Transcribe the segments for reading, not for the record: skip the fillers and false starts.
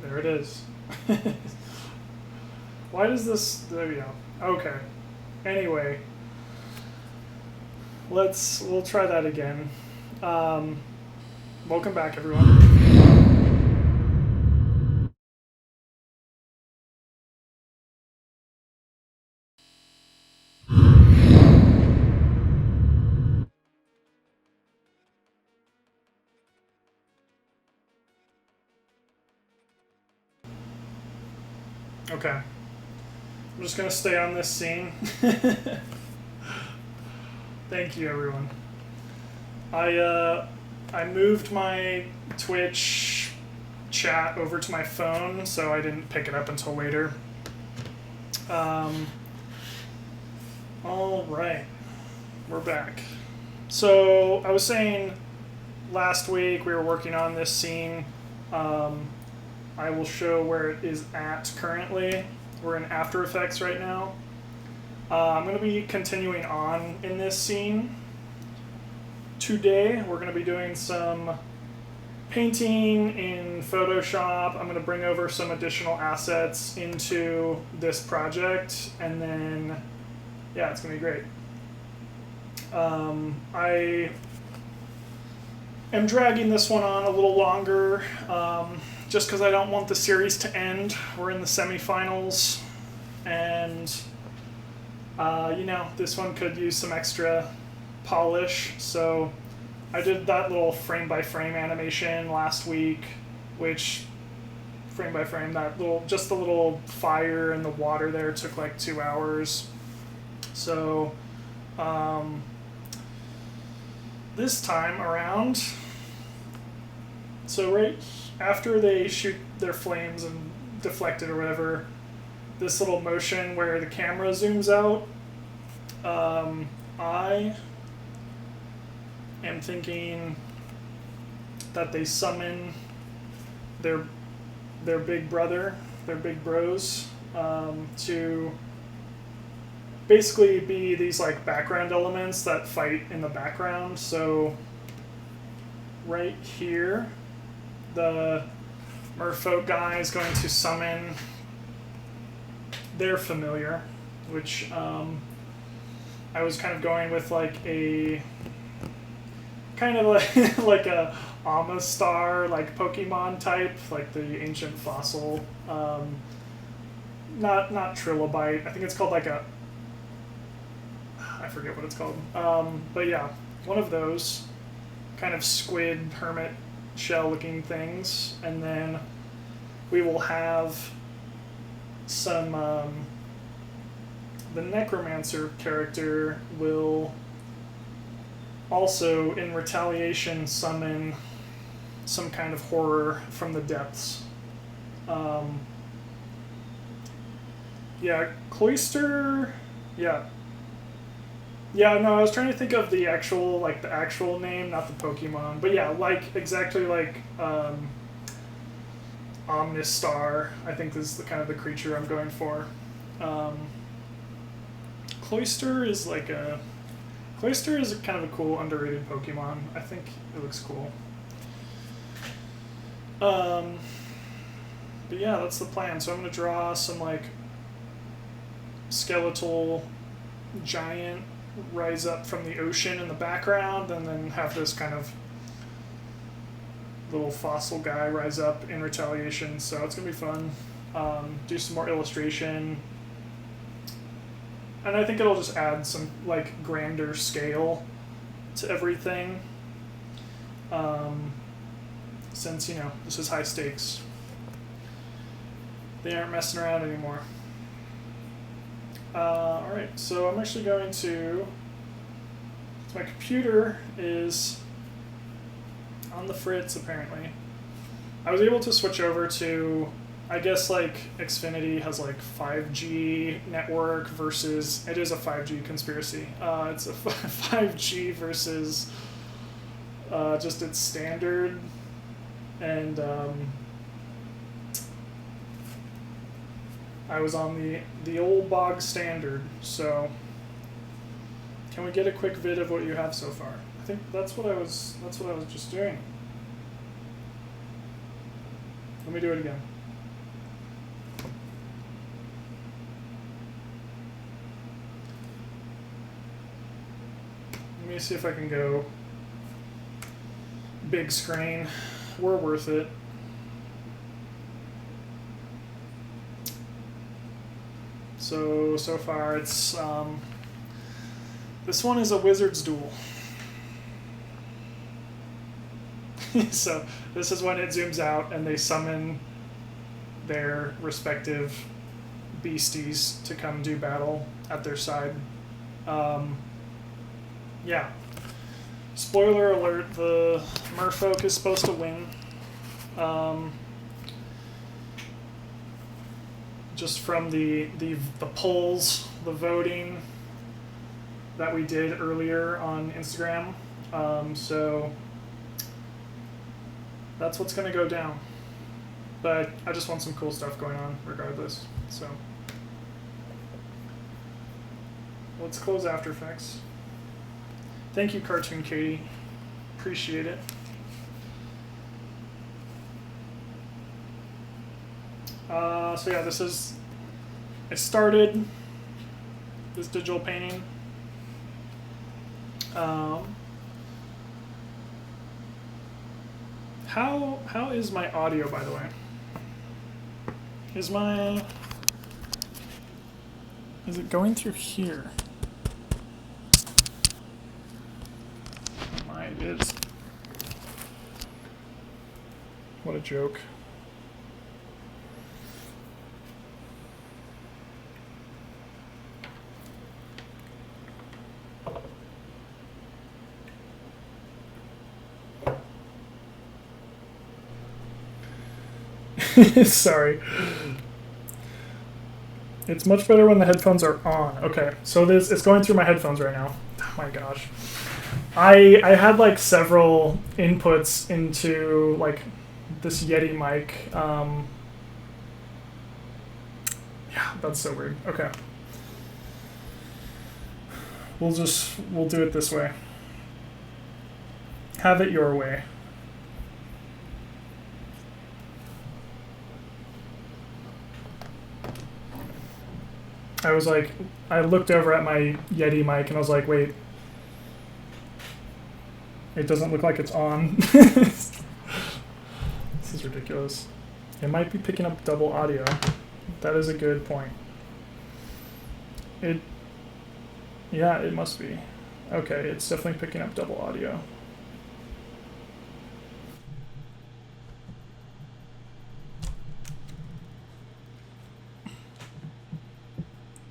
There it is. Why does this... There we go. Okay. Anyway. We'll try that again. Welcome back, everyone. Okay. I'm just going to stay on this scene. Thank you, everyone. I moved my Twitch chat over to my phone, so I didn't pick it up until later. All right. We're back. So I was saying last week we were working on this scene. I will show where it is at currently. We're in After Effects right now. I'm going to be continuing on in this scene. Today we're going to be doing some painting in Photoshop. I'm going to bring over some additional assets into this project, and then, yeah, it's going to be great. I am dragging this one on a little longer, just because I don't want the series to end. We're in the semifinals, and you know, this one could use some extra polish. So I did that little frame-by-frame animation last week, which frame-by-frame, just the little fire and the water there took like 2 hours. So this time around, so right after they shoot their flames and deflect it or whatever, this little motion where the camera zooms out, I am thinking that they summon their big brother, their big bros, to basically be these like background elements that fight in the background. So right here, the merfolk guy is going to summon their familiar, which I was kind of going with like a kind of like like a Amistar, like Pokemon type, like the ancient fossil, not trilobite. I think it's called like a, I forget what it's called. But yeah, one of those kind of squid hermit shell looking things, and then we will have some the necromancer character will also in retaliation summon some kind of horror from the depths. Yeah, Cloister, yeah, no, I was trying to think of the actual name, not the Pokemon. But yeah, like exactly like Omnistar, I think is the kind of the creature I'm going for. Cloister is kind of a cool underrated Pokemon. I think it looks cool. But yeah, that's the plan. So I'm gonna draw some like skeletal giant rise up from the ocean in the background, and then have this kind of little fossil guy rise up in retaliation. So it's gonna be fun. Do some more illustration, and I think it'll just add some like grander scale to everything, since, you know, this is high stakes. They aren't messing around anymore. Alright, so I'm actually going to, so my computer is on the fritz apparently. I was able to switch over to, I guess like Xfinity has like 5G network versus, it is a 5G conspiracy. It's a 5G versus just its standard, and I was on the old bog standard. So can we get a quick vid of what you have so far? I think that's what I was just doing. Let me do it again. Let me see if I can go big screen. We're worth it. So far it's, this one is a Wizard's Duel. So this is when it zooms out and they summon their respective beasties to come do battle at their side. Yeah. Spoiler alert, the merfolk is supposed to win. Just from the polls, the voting that we did earlier on Instagram. So that's what's going to go down. But I just want some cool stuff going on regardless. So let's close After Effects. Thank you, Cartoon Katie. Appreciate it. So yeah, I started this digital painting. How is my audio, by the way? Is it going through here? Mine is. What a joke. Sorry. It's much better when the headphones are on. Okay, so it's going through my headphones right now. Oh my gosh. I had like several inputs into like this Yeti mic. Yeah, that's so weird. Okay. We'll do it this way. Have it your way. I looked over at my Yeti mic and I was like, wait, it doesn't look like it's on. This is ridiculous. It might be picking up double audio. That is a good point. Yeah, it must be. Okay, it's definitely picking up double audio.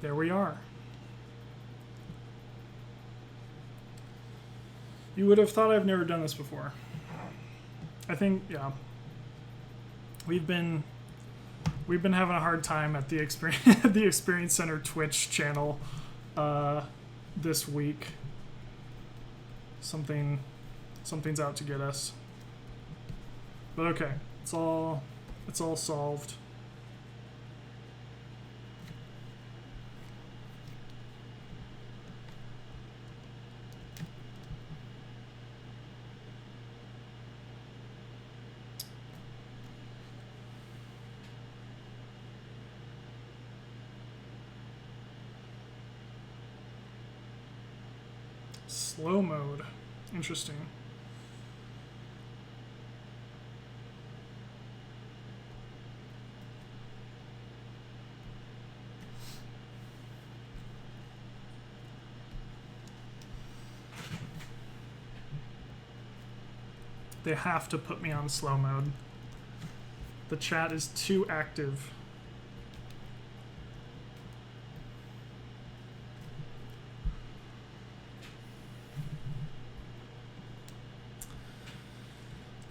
There we are. You would have thought I've never done this before. I think, yeah. We've been having a hard time at the Experience Center Twitch channel this week. Something's out to get us. But okay, it's all solved. Slow mode. Interesting. They have to put me on slow mode. The chat is too active.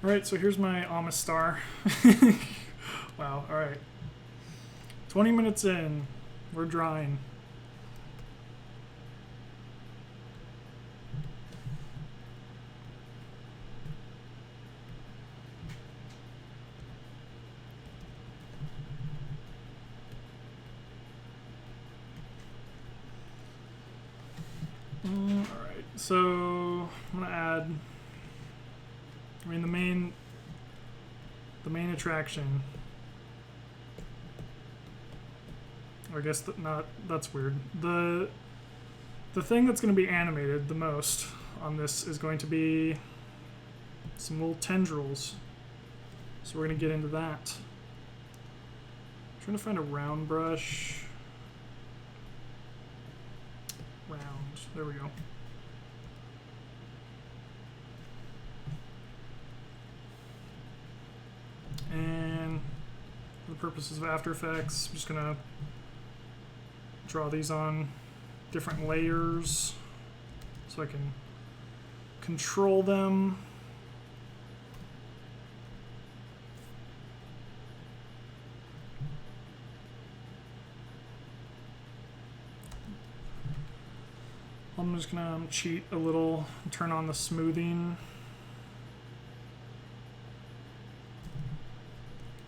Alright, so here's my Amistar. Wow, alright. 20 minutes in, we're drawing. Alright, so I'm gonna add, I mean, the main attraction. I guess not. That's weird. The thing that's going to be animated the most on this is going to be some little tendrils. So we're going to get into that. I'm trying to find a round brush. Round. There we go. And for the purposes of After Effects, I'm just going to draw these on different layers so I can control them. I'm just gonna cheat a little, turn on the smoothing.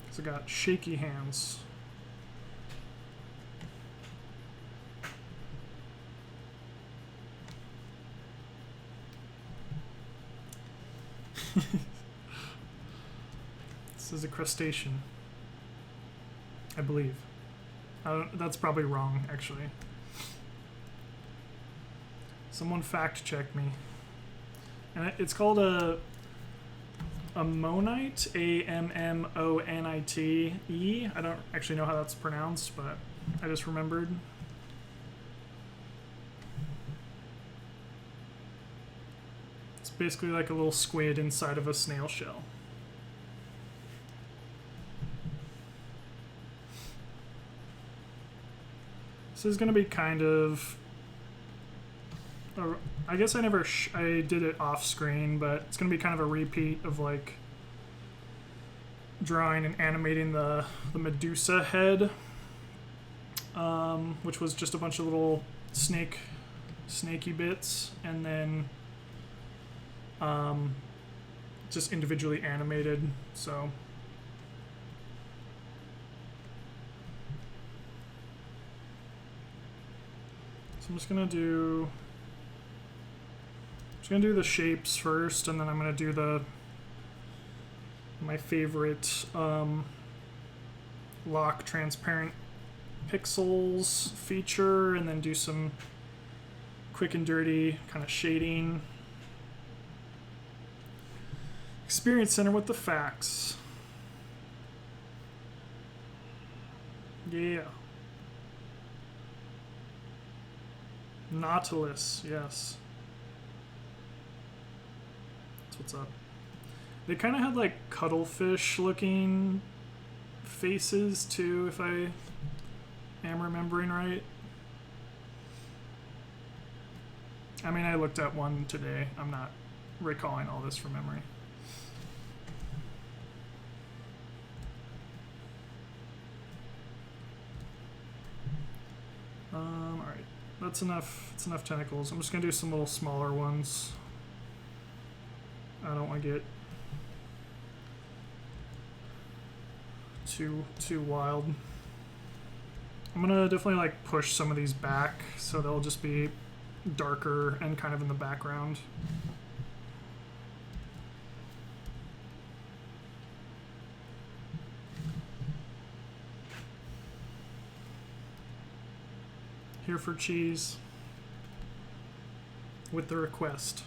Because I got shaky hands. This is a crustacean, I believe. That's probably wrong, actually. Someone fact check me. And it's called a ammonite, A-M-M-O-N-I-T-E. I don't actually know how that's pronounced, but I just remembered. It's basically like a little squid inside of a snail shell. This is going to be kind of... I guess I never I did it off screen, but it's going to be kind of a repeat of like drawing and animating the Medusa head, which was just a bunch of little snaky bits, and then just individually animated. So I'm just gonna do the shapes first, and then I'm gonna do my favorite lock transparent pixels feature, and then do some quick and dirty kind of shading. Experience Center with the facts. Yeah. Nautilus, yes. That's what's up. They kind of had like cuttlefish looking faces too, if I am remembering right. I mean, I looked at one today. I'm not recalling all this from memory. Alright. That's enough. It's enough tentacles. I'm just gonna do some little smaller ones. I don't want to get too wild. I'm gonna definitely like push some of these back so they'll just be darker and kind of in the background. Here for cheese with the request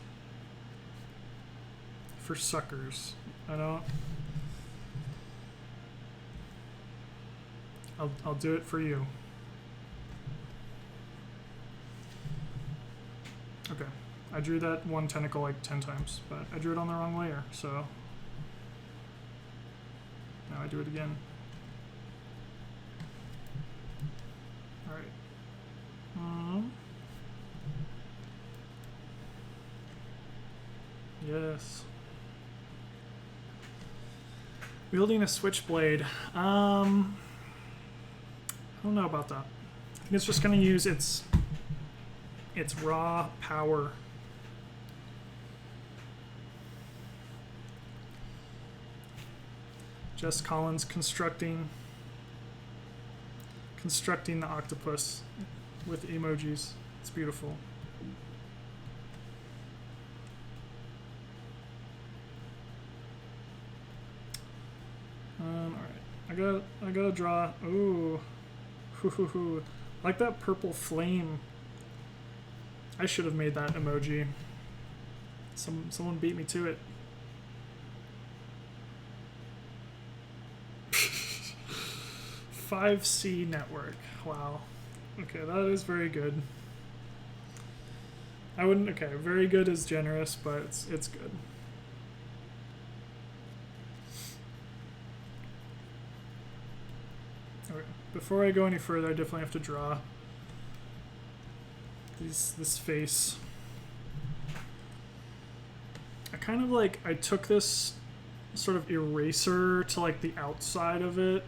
for suckers. I'll do it for you. Okay, I drew that one tentacle like 10 times, but I drew it on the wrong layer, so now I do it again. Alright. Yes. Wielding a switchblade. I don't know about that. I think it's just going to use its raw power. Jess Collins constructing the octopus with emojis. It's beautiful. All right, I gotta draw. Ooh, like that purple flame. I should have made that emoji. Someone beat me to it. $5C network. Wow. Okay, that is very good. I wouldn't. Okay, very good is generous, but it's good. Okay, before I go any further, I definitely have to draw this face. I kind of like, I took this sort of eraser to like the outside of it.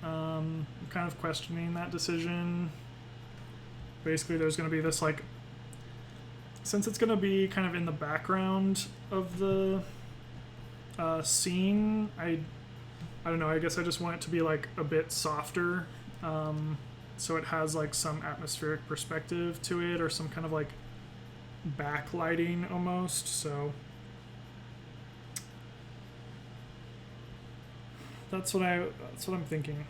I'm kind of questioning that decision. Basically, there's going to be this like, since it's going to be kind of in the background of the scene, I don't know, I guess I just want it to be like a bit softer, so it has like some atmospheric perspective to it, or some kind of like backlighting almost. So that's what I'm thinking,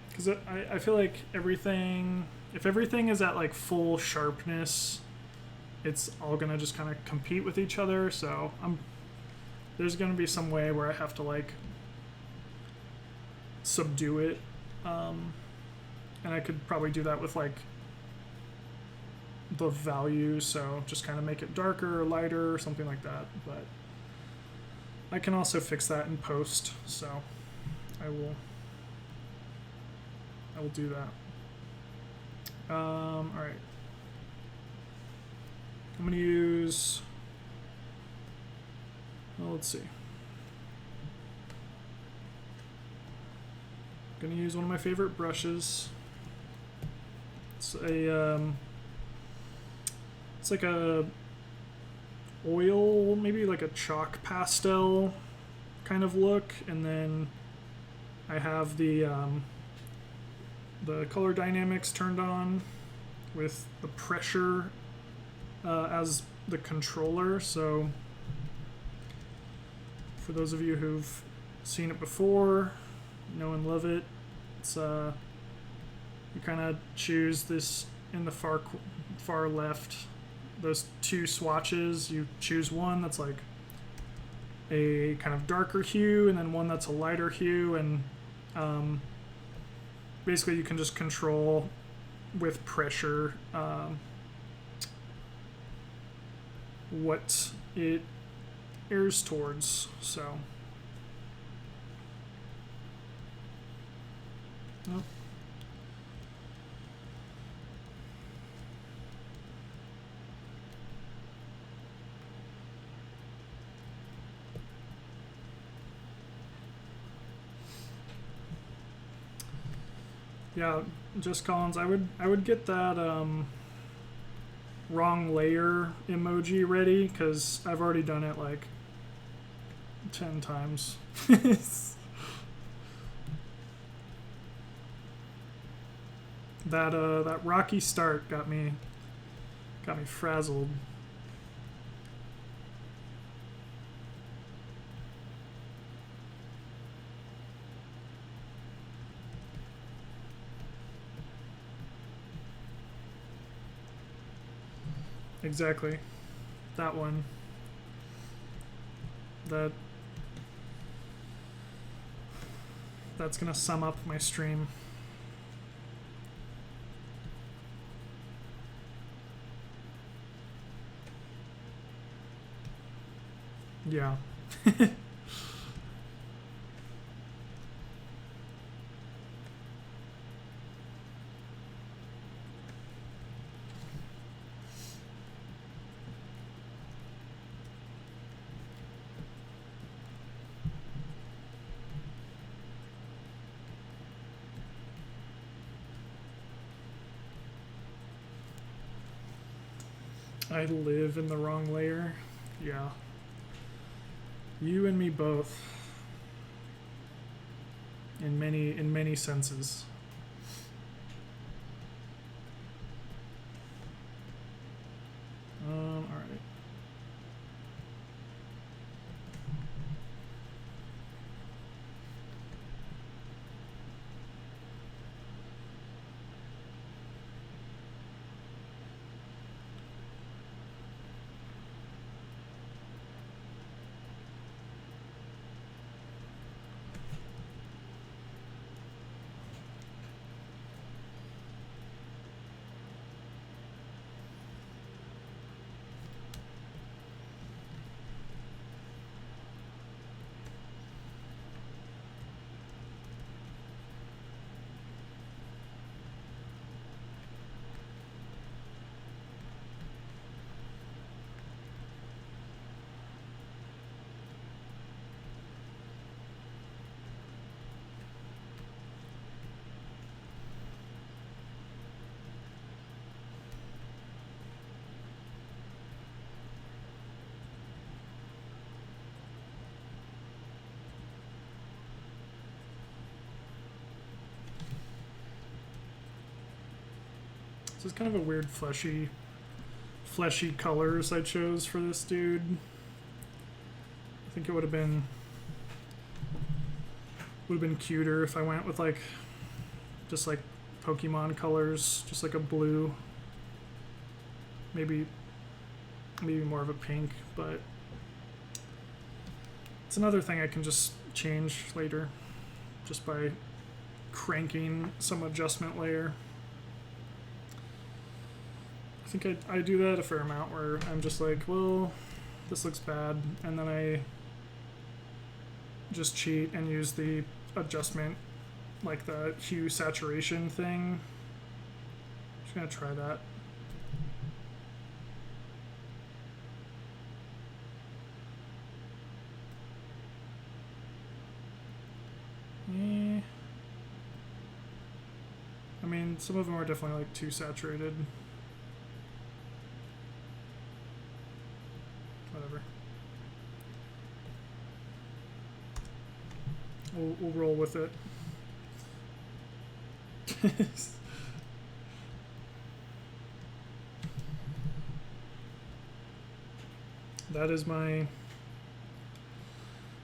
because I feel like if everything is at like full sharpness, it's all gonna just kind of compete with each other. So there's gonna be some way where I have to like subdue it, and I could probably do that with like the value, so just kind of make it darker or lighter or something like that. But I can also fix that in post, so I will do that. All right, I'm gonna use, well, let's see, I'm gonna use one of my favorite brushes. It's like a oil, maybe like a chalk pastel kind of look, and then I have the color dynamics turned on with the pressure as the controller. So for those of you who've seen it before, know and love it, it's you kind of choose this in the far left, those two swatches. You choose one that's like a kind of darker hue, and then one that's a lighter hue, and basically you can just control with pressure what it airs towards. So nope. Yeah, just Collins, I would get that wrong layer emoji ready, because I've already done it like 10 times. That rocky start got me frazzled. Exactly. That one. That's gonna sum up my stream. Yeah. I live in the wrong layer. Yeah. You and me both. In many senses. All right. This is kind of a weird fleshy colors I chose for this dude. I think it would have been cuter if I went with like just like Pokemon colors, just like a blue, maybe more of a pink, but it's another thing I can just change later just by cranking some adjustment layer. I think I do that a fair amount where I'm just like, well, this looks bad, and then I just cheat and use the adjustment, like the hue saturation thing. Just gonna try that. I mean, some of them are definitely like too saturated. Whatever. We'll roll with it.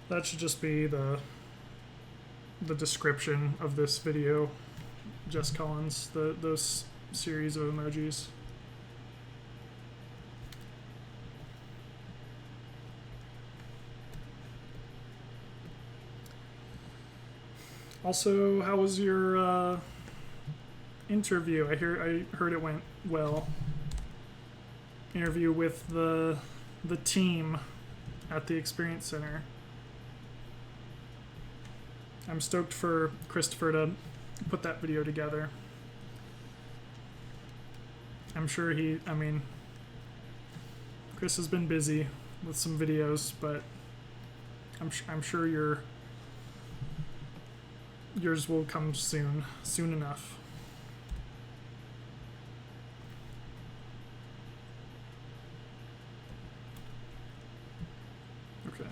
That should just be the description of this video. Jess Collins, those series of emojis. Also, how was your interview? I heard it went well. Interview with the team at the Experience Center. I'm stoked for Christopher to put that video together. I'm sure Chris has been busy with some videos, but I'm sure yours will come soon enough. Okay.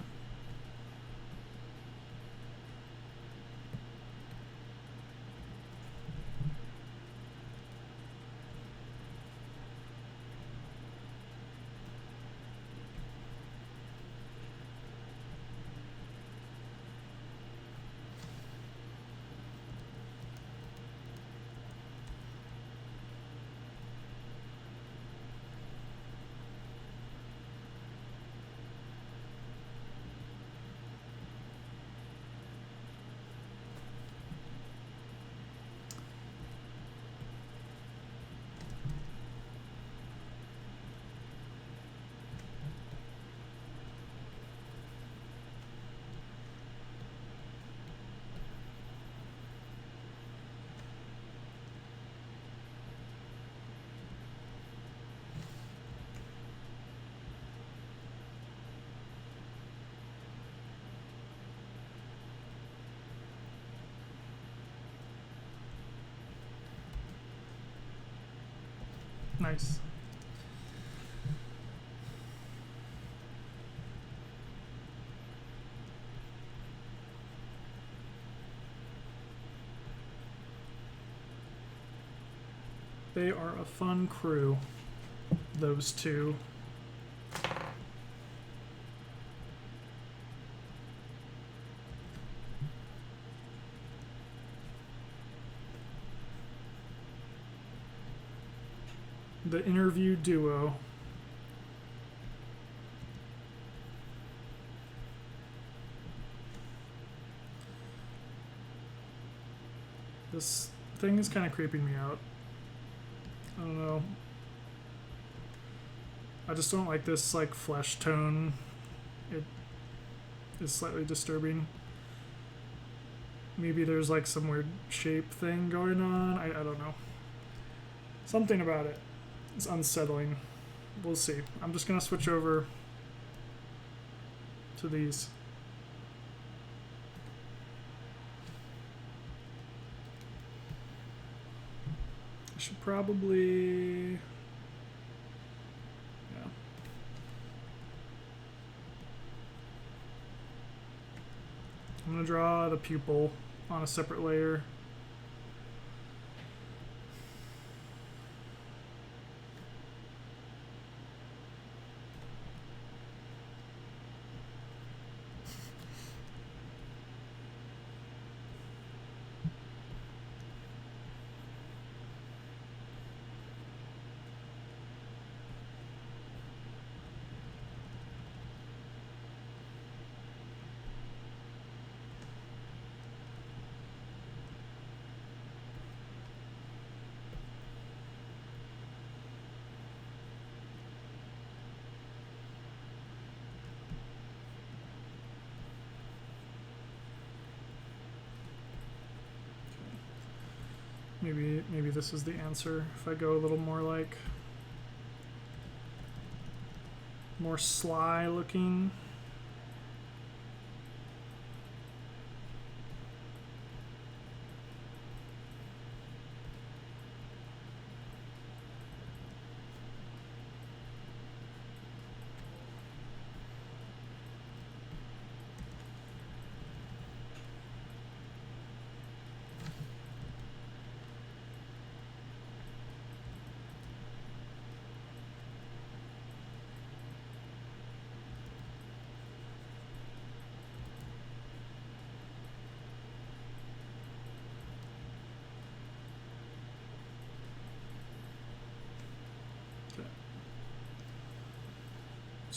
Nice. They are a fun crew, those two. The interview duo. This thing is kind of creeping me out. I don't know. I just don't like this like flesh tone. It is slightly disturbing. Maybe there's like some weird shape thing going on. I don't know. Something about it is unsettling. We'll see. I'm just gonna switch over to these. I should probably... yeah. I'm gonna draw the pupil on a separate layer. Maybe this is the answer. If I go a little more like more sly looking.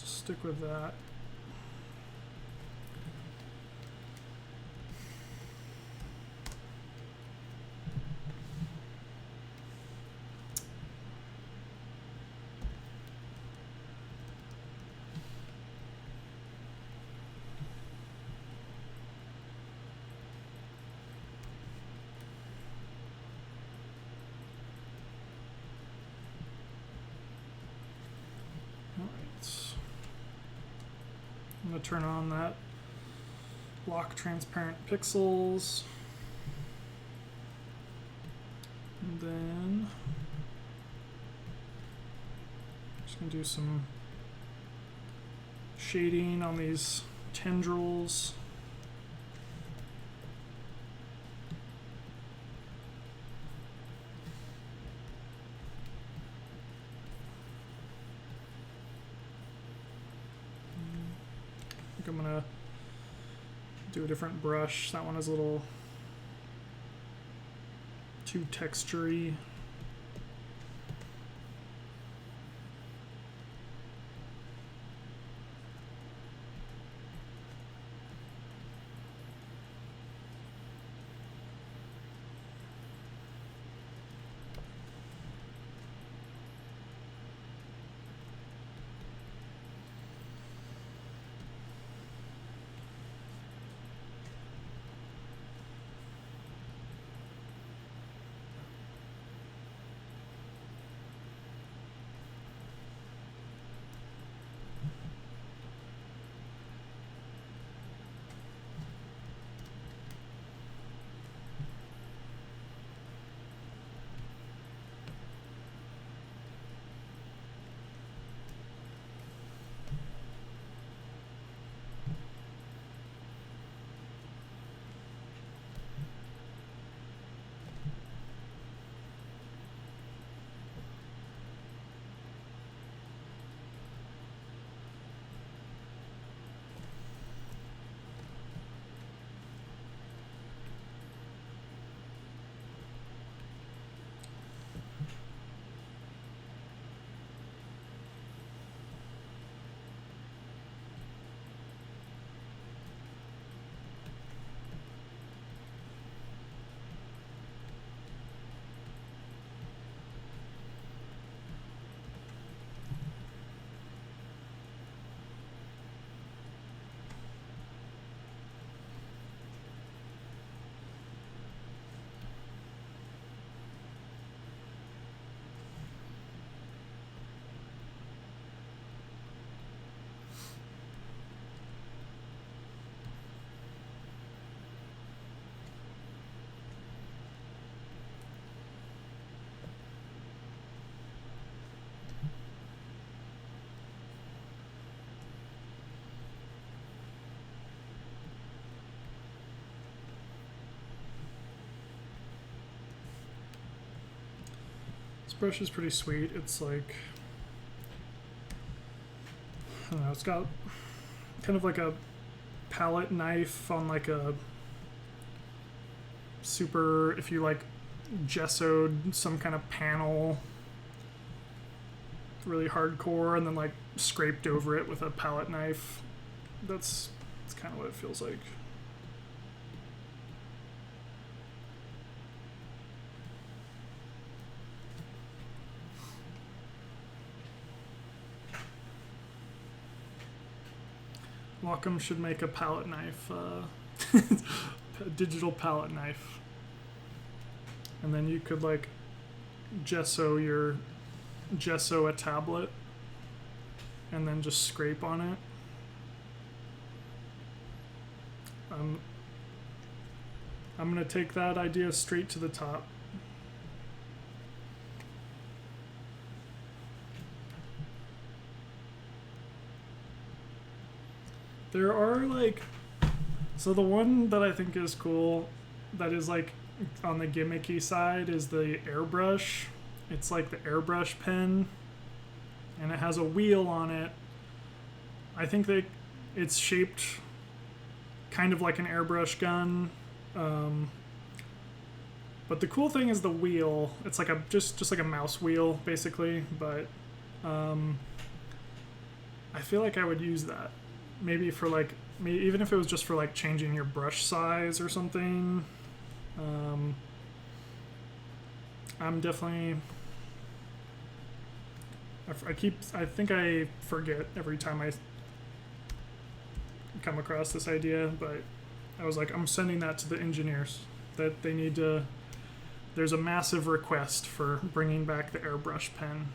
Stick with that. I'm going to turn on that lock transparent pixels. And then just going to do some shading on these tendrils. I'm gonna do a different brush. That one is a little too textury. This brush is pretty sweet. It's like, I don't know, it's got kind of like a palette knife on like a super, if you like gessoed some kind of panel really hardcore and then like scraped over it with a palette knife. That's kind of what it feels like. Wacom should make a palette knife, a digital palette knife. And then you could like gesso a tablet and then just scrape on it. I'm gonna take that idea straight to the top. There are like, so the one that I think is cool that is like on the gimmicky side is the Airbrush. It's like the Airbrush Pen and it has a wheel on it. I think that it's shaped kind of like an airbrush gun. But the cool thing is the wheel. It's like a just like a mouse wheel basically, but I feel like I would use that. Maybe for like, even if it was just for like changing your brush size or something. I'm definitely, I think I forget every time I come across this idea, but I was like, I'm sending that to the engineers that they need to, there's a massive request for bringing back the Airbrush Pen.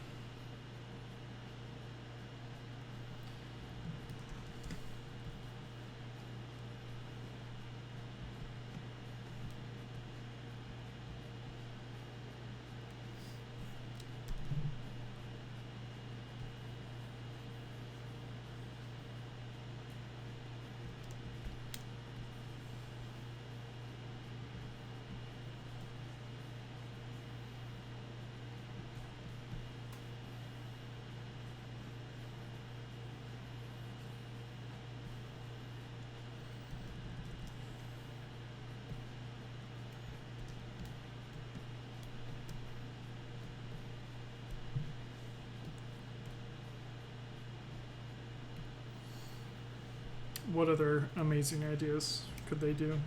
What other amazing ideas could they do?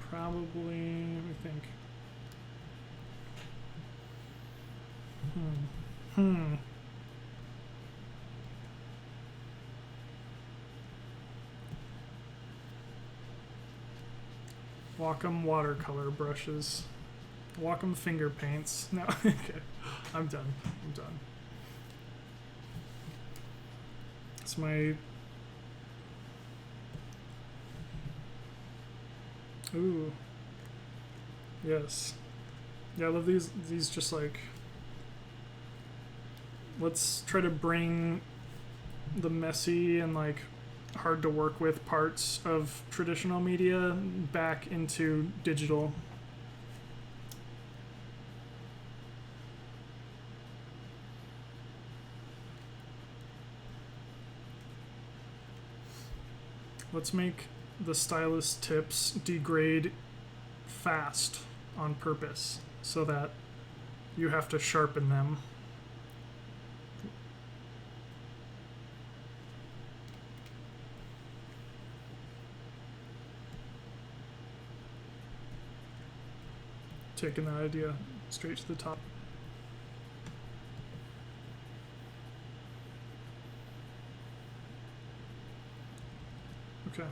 Probably, let me think. Wacom watercolor brushes. Wacom finger paints. No, okay. I'm done. It's my... Ooh. Yes. Yeah, I love these. These just like... Let's try to bring the messy and like hard to work with parts of traditional media back into digital. Let's make the stylus tips degrade fast on purpose so that you have to sharpen them. Taking that idea straight to the top. Okay.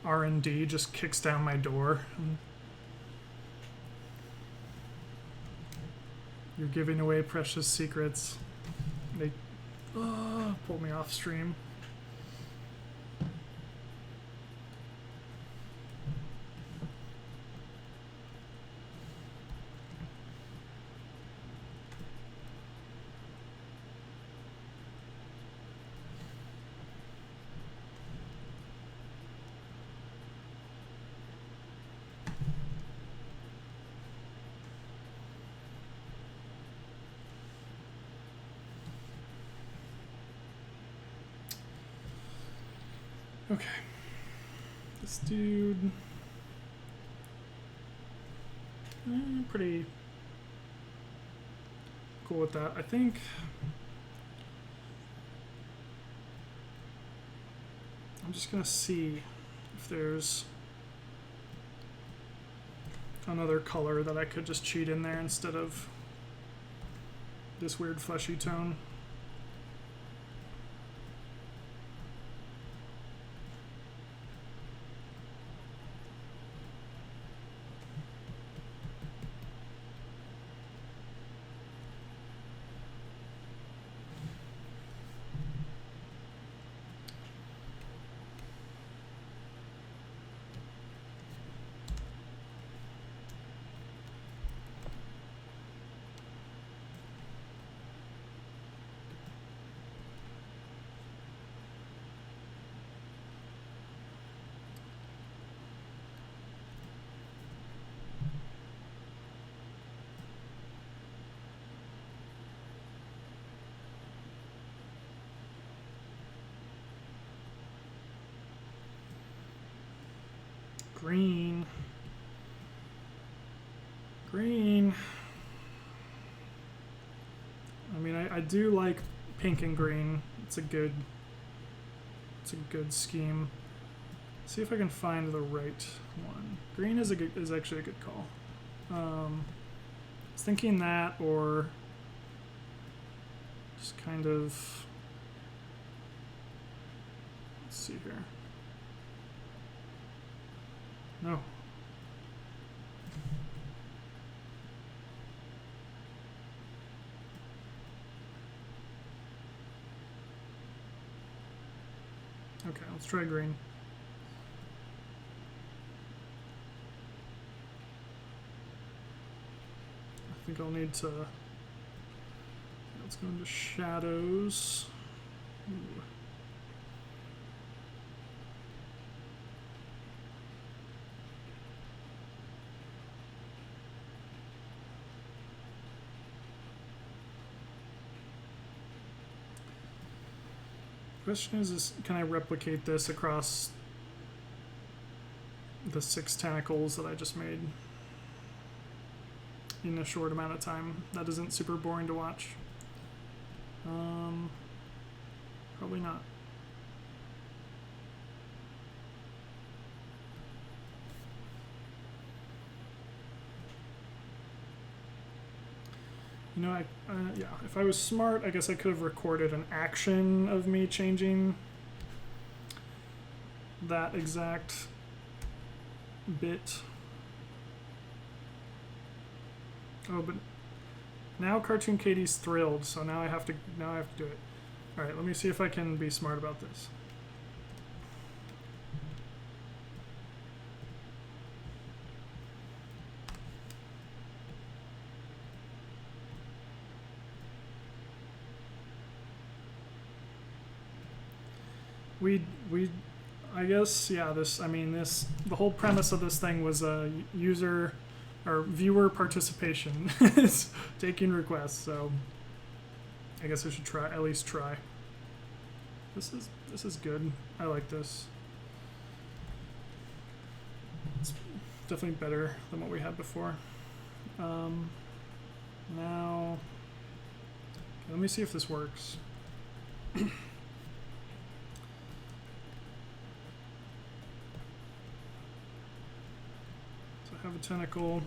R&D just kicks down my door. You're giving away precious secrets. They pull me off stream. Okay. This dude. Pretty cool with that. I think I'm just gonna see if there's another color that I could just cheat in there instead of this weird fleshy tone. Green. Green. I mean, I do like pink and green. It's a good scheme. See if I can find the right one. Green is actually a good call. I was thinking that, or just kind of, let's see here. No. Okay, let's try green. I think I'll need to, let's go into shadows. Ooh. Question is can I replicate this across the 6 tentacles that I just made in a short amount of time? That isn't super boring to watch. Probably not. You know, yeah, if I was smart, I guess I could have recorded an action of me changing that exact bit. Oh, but now Cartoon Katie's thrilled, so now I have to do it. All right, let me see if I can be smart about this. I guess, yeah, the whole premise of this thing was user or viewer participation, taking requests, so I guess I should at least try. This is good. I like this. It's definitely better than what we had before. Now, let me see if this works. Have a tentacle,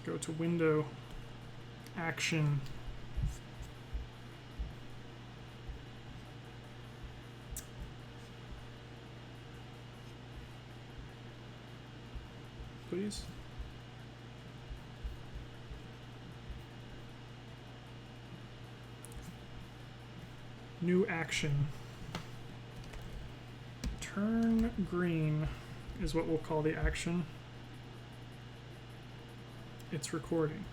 go to window, action, please. New action. Turn green is what we'll call the action. It's recording.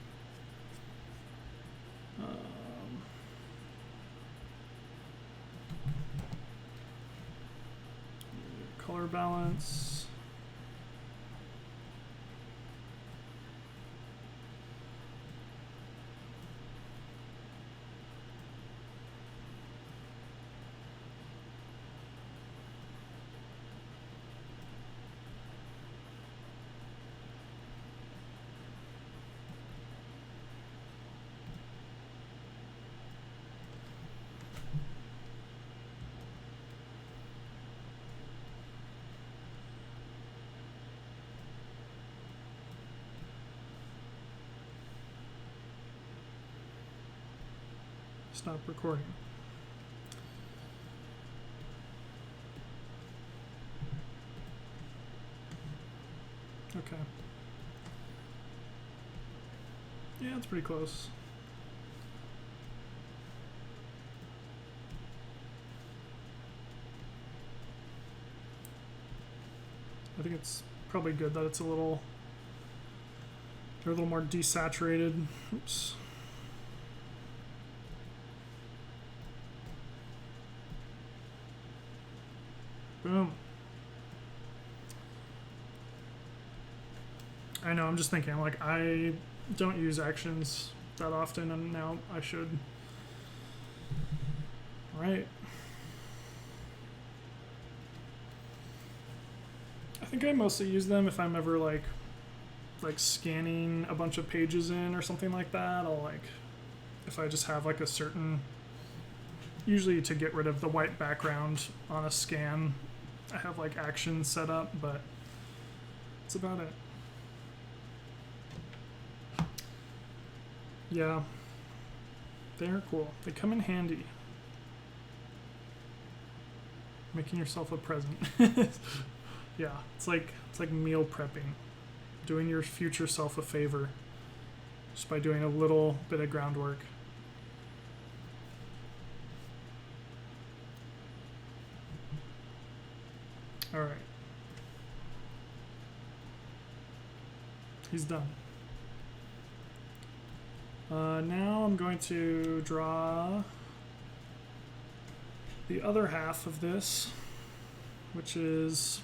Color balance. Stop recording. Okay. Yeah, it's pretty close. I think it's probably good that it's they're a little more desaturated. Oops. Boom. I know, I'm just thinking, I don't use actions that often, and now I should. Right. I think I mostly use them if I'm ever like scanning a bunch of pages in or something like that. I'll if I just have a certain, usually to get rid of the white background on a scan, I have actions set up, but that's about it. Yeah, they're cool. They come in handy. Making yourself a present. Yeah, it's like meal prepping. Doing your future self a favor just by doing a little bit of groundwork. All right. He's done. Now I'm going to draw the other half of this, which is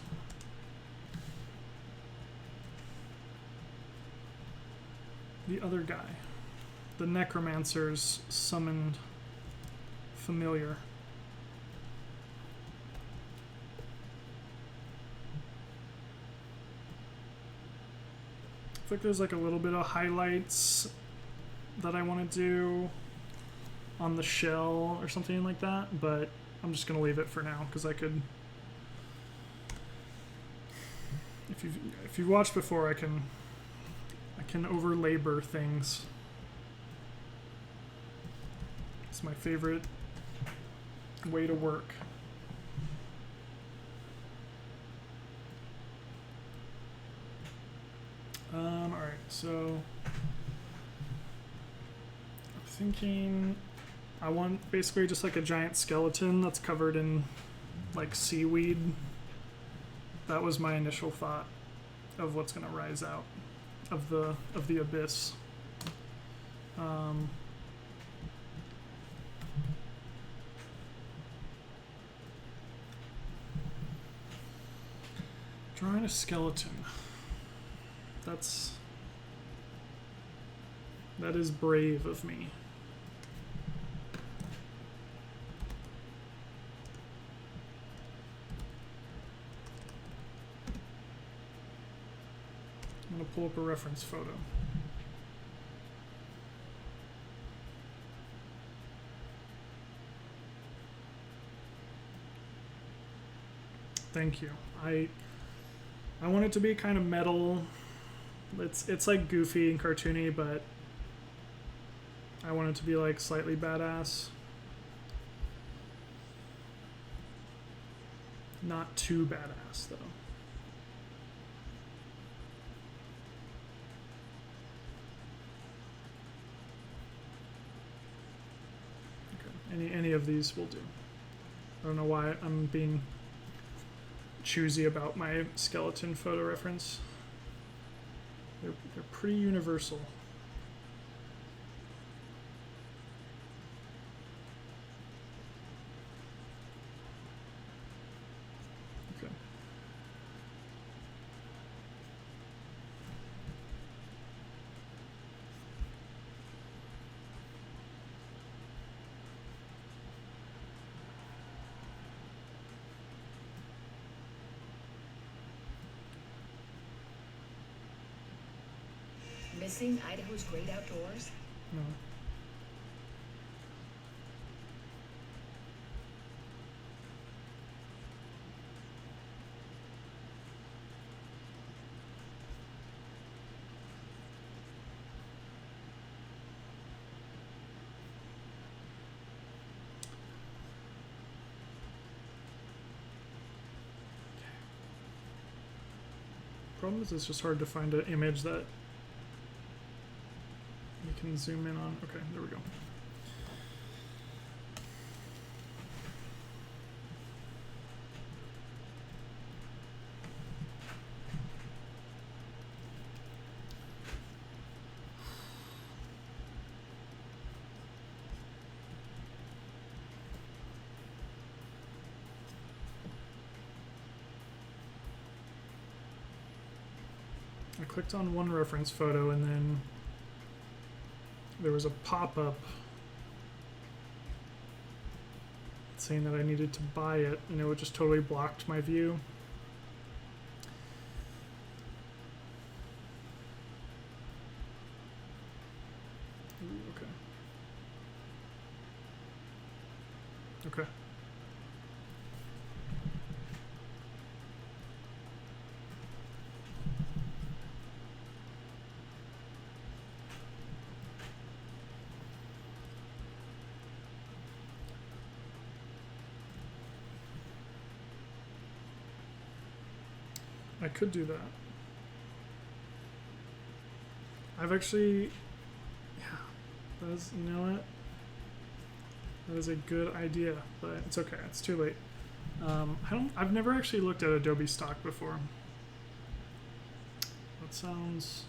the other guy, the Necromancer's summoned familiar. I think there's a little bit of highlights that I want to do on the shell or something like that, but I'm just going to leave it for now because I could. If you've watched before, I can overlabor things. It's my favorite way to work. Alright, so I'm thinking I want basically just a giant skeleton that's covered in seaweed. That was my initial thought of what's gonna rise out of the abyss. Drawing a skeleton. That is brave of me. I'm going to pull up a reference photo. Thank you. I want it to be kind of metal. It's goofy and cartoony, but I want it to be slightly badass. Not too badass though. Okay. Any of these will do. I don't know why I'm being choosy about my skeleton photo reference. They're pretty universal. Okay. Missing Idaho's great outdoors? No. problem is it's just hard to find an image that you can zoom in on. Okay, there we go. I clicked on one reference photo and then there was a pop-up saying that I needed to buy it, and it just totally blocked my view. Ooh, okay. Okay. I could do that. I've actually, yeah, that is, you know what? That is a good idea, but it's okay. It's too late. I've never actually looked at Adobe stock before. That sounds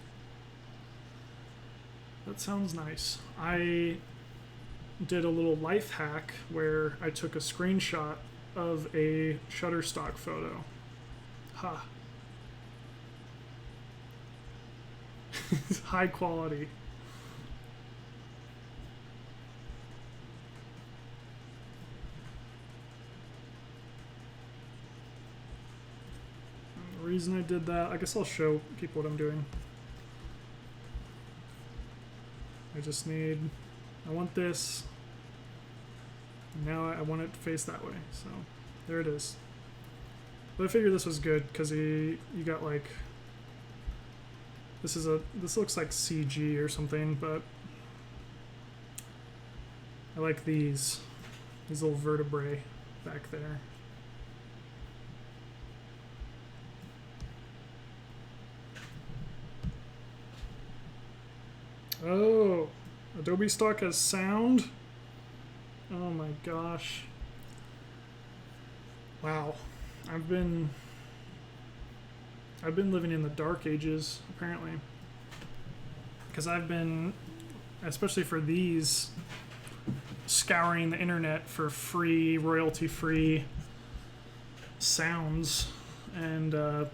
nice. I did a little life hack where I took a screenshot of a Shutterstock photo. Ha. High quality. And the reason I did that, I guess I'll show people what I'm doing. I want this. Now I want it to face that way, so there it is. But I figured this was good because you got like, this looks like CG or something, but I like these little vertebrae back there. Oh, Adobe stock has sound? Oh my gosh. Wow. I've been living in the dark ages, apparently. Because I've been, especially for these, scouring the internet for free, royalty-free sounds, and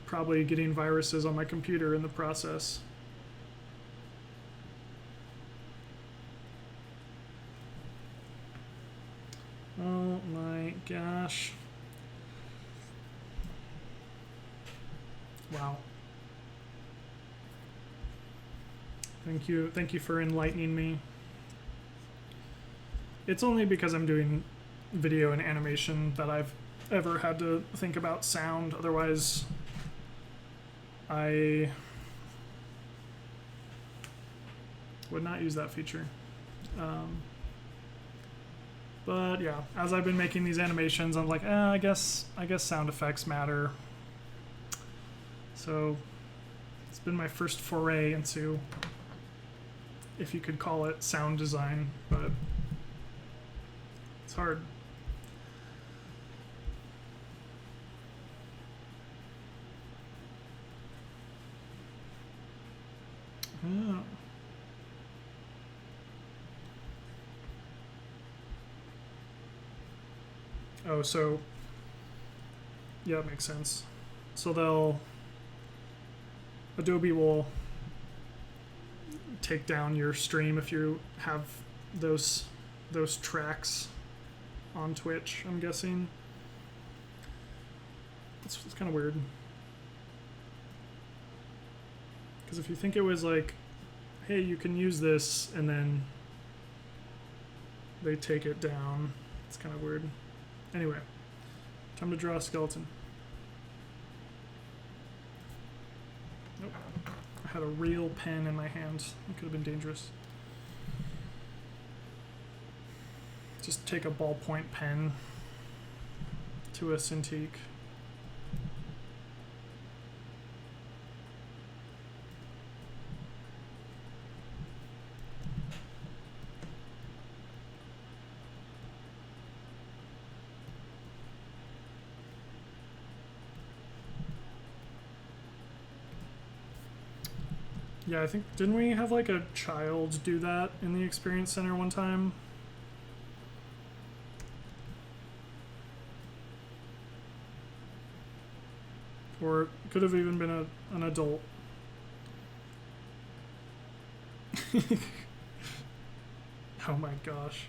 probably getting viruses on my computer in the process. Oh my gosh. Wow. Thank you for enlightening me. It's only because I'm doing video and animation that I've ever had to think about sound. Otherwise, I would not use that feature. But yeah, as I've been making these animations, I'm like, I guess sound effects matter. So it's been my first foray into, if you could call it, sound design, but it's hard. Oh. Oh, so yeah, it makes sense. So Adobe will take down your stream if you have those tracks on Twitch, I'm guessing. It's kind of weird. Because if you think it was like, hey, you can use this, and then they take it down, it's kind of weird. Anyway, time to draw a skeleton. Nope. I had a real pen in my hand. It could have been dangerous. Just take a ballpoint pen to a Cintiq. Yeah, I think, didn't we have like a child do that in the Experience Center one time? Or it could have even been an adult. Oh my gosh.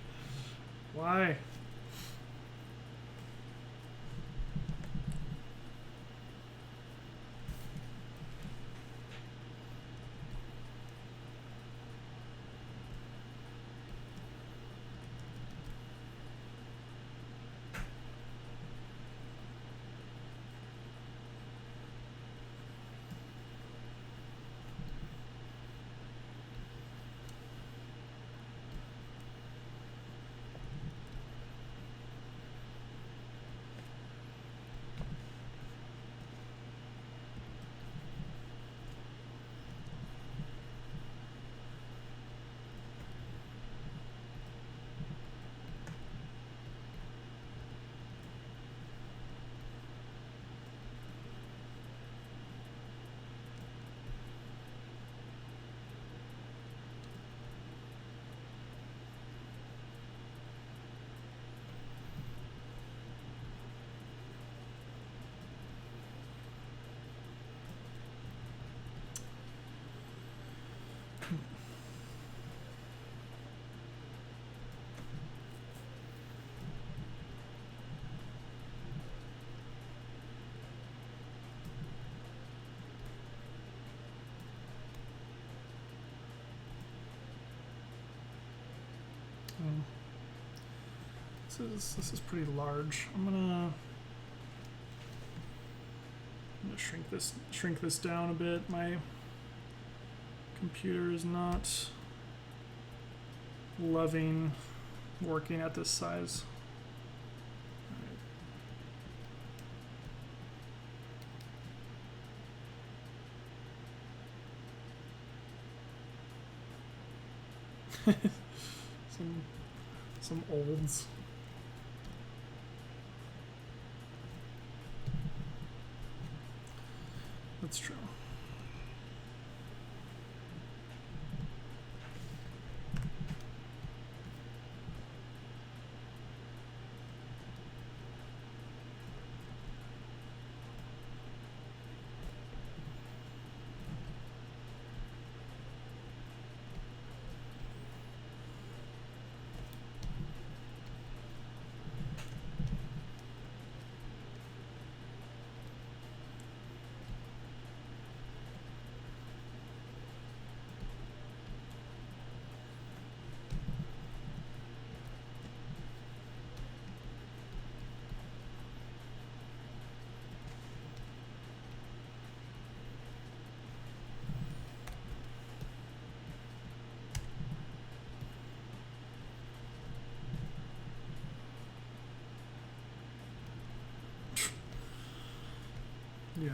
Why? This is pretty large. I'm gonna shrink this down a bit. My computer is not loving working at this size. Some olds. That's true. Yeah.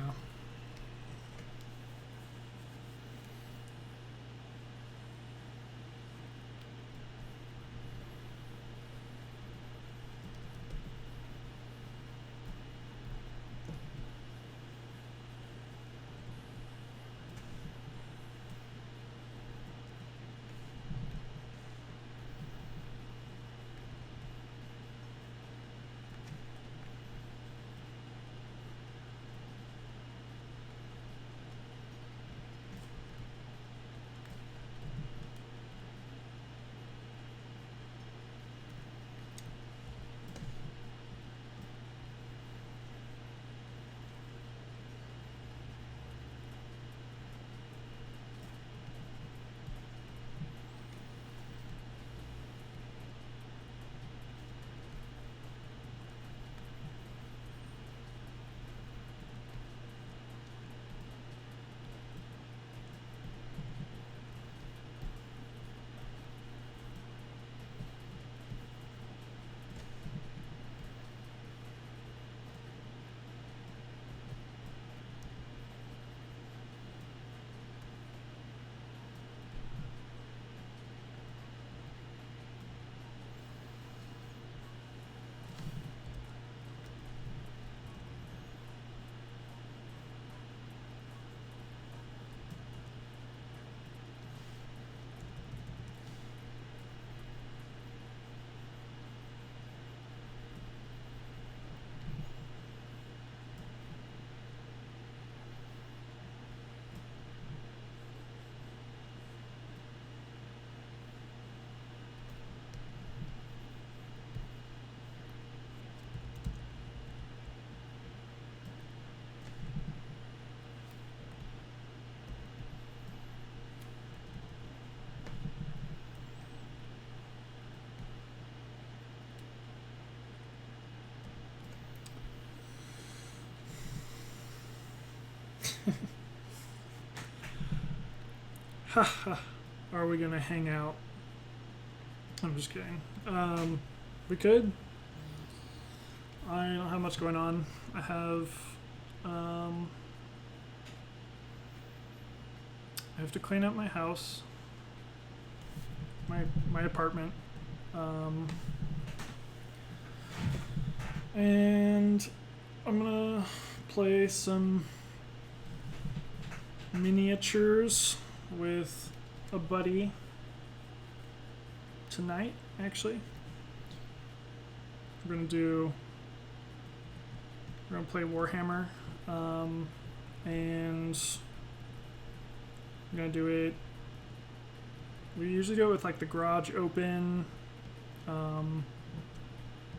Are we gonna hang out? I'm just kidding. We could. I don't have much going on. I have to clean up my house, my apartment, and I'm gonna play some miniatures with a buddy tonight. Actually, we're gonna play Warhammer, and I'm gonna do it. We usually do it with like the garage open, and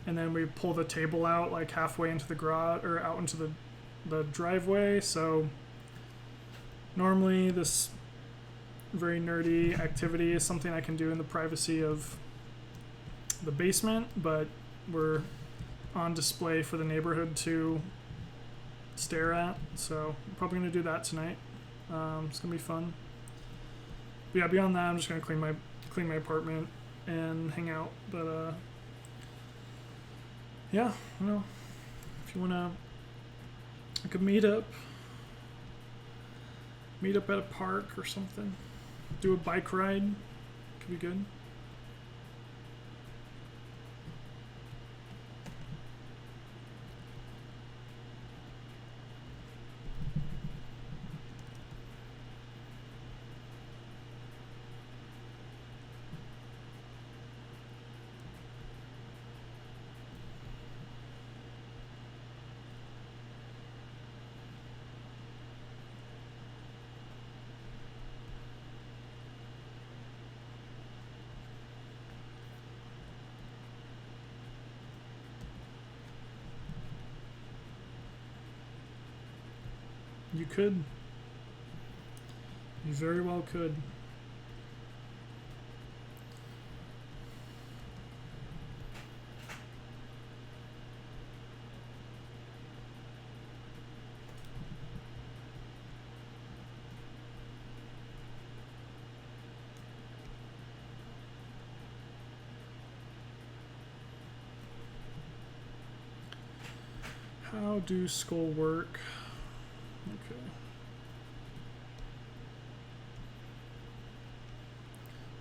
then we pull the table out like halfway into the garage or out into the driveway. So normally this very nerdy activity is something I can do in the privacy of the basement, but we're on display for the neighborhood to stare at. So I'm probably gonna do that tonight. It's gonna be fun. But yeah, beyond that, I'm just gonna clean my apartment and hang out. But yeah, you know, if you wanna, I could meet up at a park or something. Do a bike ride. Could be good. You could. You very well could. How do skull work? Okay.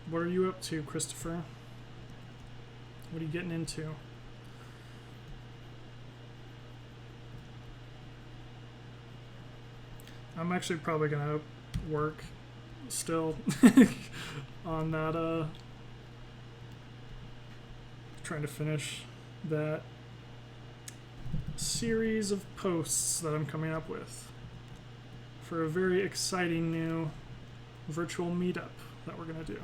What are you up to, Christopher? What are you getting into? I'm actually probably gonna work still on that, trying to finish that series of posts that I'm coming up with for a very exciting new virtual meetup that we're gonna do.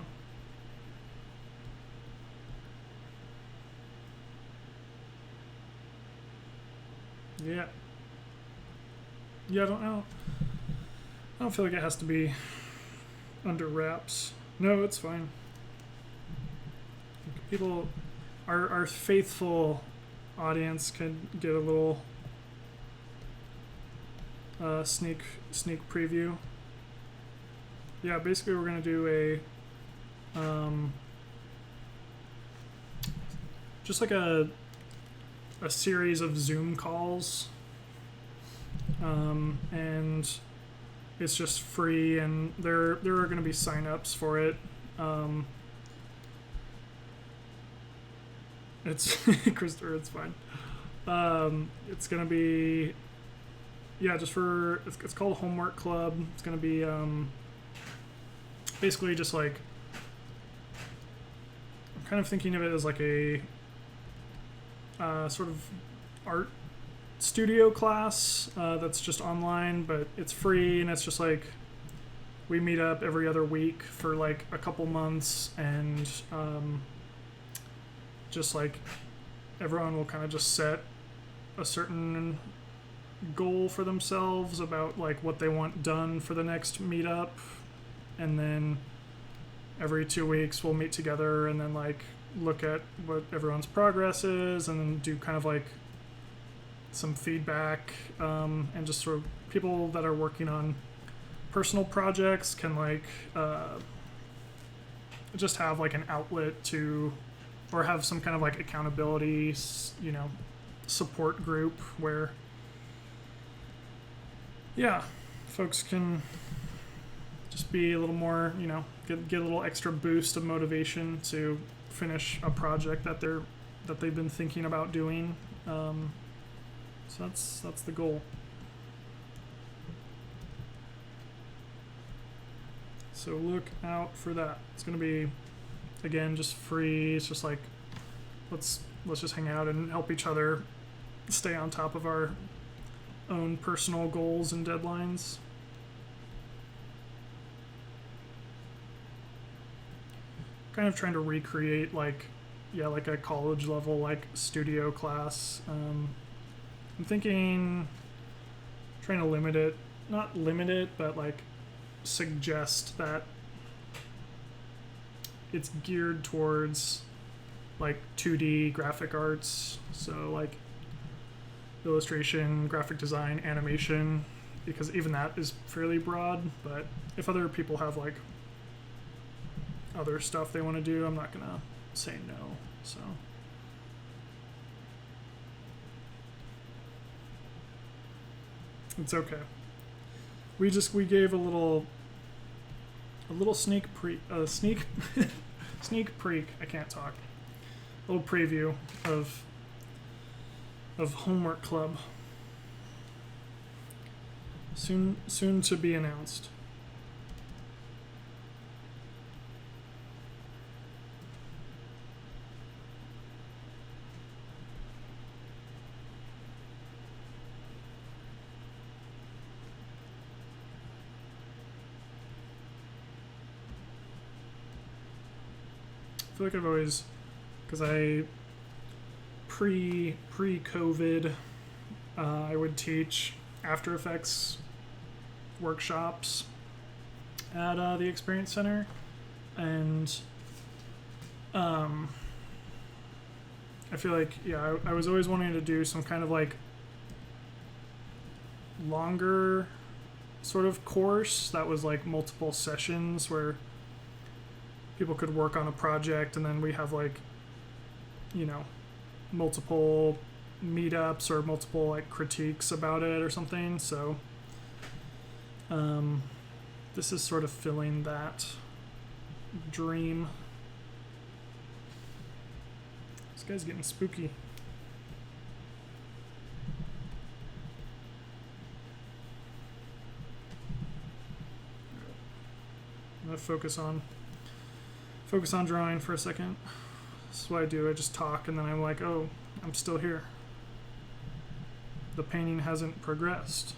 Yeah. Yeah, I don't know. I don't feel like it has to be under wraps. No, it's fine. People, our faithful audience can get a little sneak preview. Yeah, basically we're gonna do a just like a series of Zoom calls, and it's just free, and there are going to be sign-ups for it. It's Christopher, it's fine. It's going to be, yeah, just for, it's called Homework Club. It's going to be basically just like, I'm kind of thinking of it as like a sort of art studio class that's just online, but it's free, and it's just like we meet up every other week for like a couple months, and just like everyone will kind of just set a certain goal for themselves about like what they want done for the next meetup, and then every 2 weeks we'll meet together and then like look at what everyone's progress is, and then do kind of like some feedback, and just sort of people that are working on personal projects can like just have like an outlet to, or have some kind of like accountability, support group where, yeah, folks can just be a little more, get a little extra boost of motivation to finish a project that they've been thinking about doing. So that's the goal. So look out for that. It's gonna be, again, just free. It's just like let's just hang out and help each other stay on top of our own personal goals and deadlines. Kind of trying to recreate like a college level like studio class. I'm thinking trying to not limit it, but like suggest that it's geared towards like 2D graphic arts, so like illustration, graphic design, animation, because even that is fairly broad. But if other people have like other stuff they want to do, I'm not gonna say no. So it's okay. We gave a little sneak sneak peek. I can't talk. A little preview of Homework Club. Soon to be announced. I feel like I've always, because I pre-COVID, I would teach After Effects workshops at the Experience Center, and I feel like I was always wanting to do some kind of like longer sort of course that was like multiple sessions where people could work on a project, and then we have like, multiple meetups or multiple like critiques about it or something. So this is sort of filling that dream. This guy's getting spooky. I'm gonna focus on drawing for a second. This is what I do. I just talk, and then I'm like, oh, I'm still here. The painting hasn't progressed.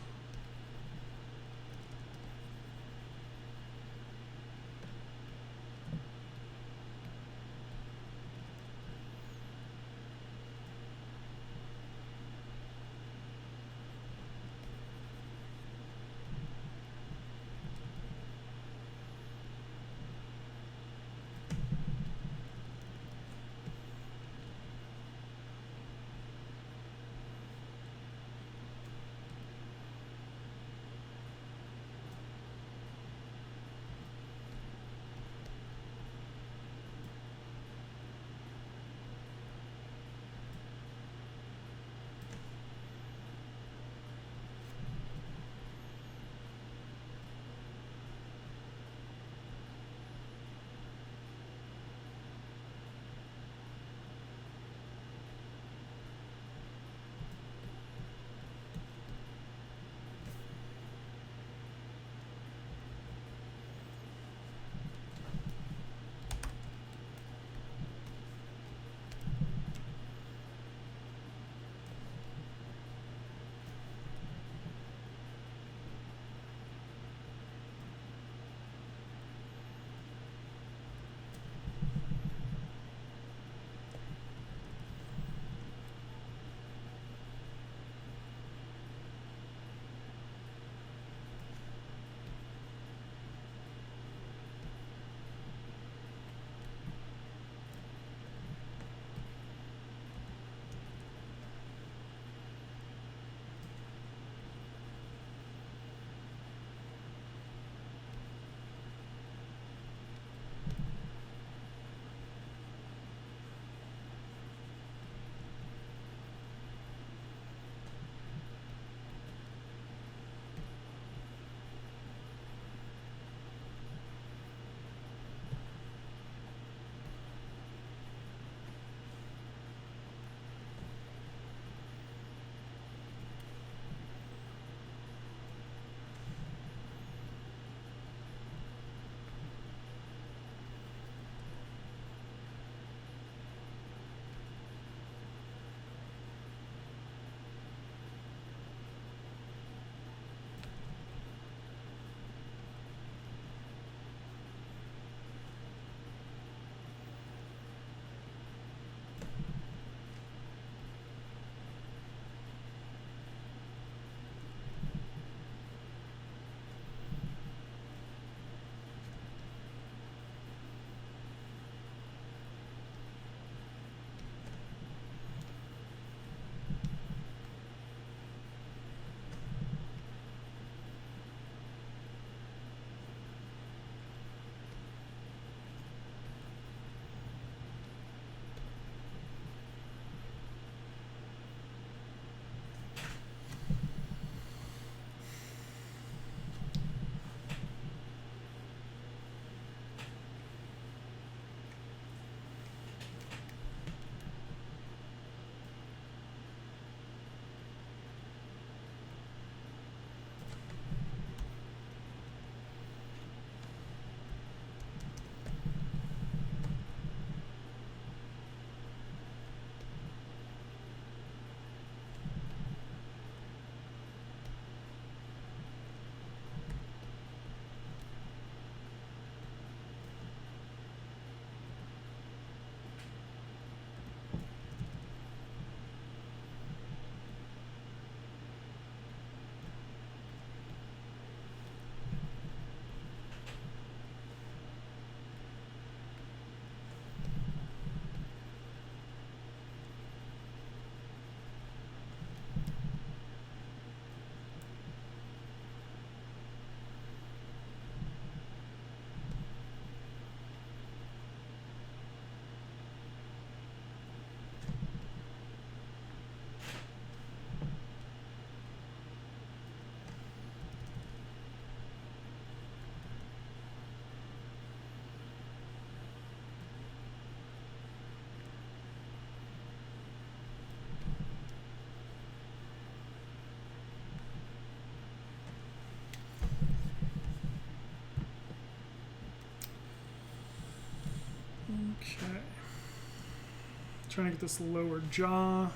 Trying to get this lower jaw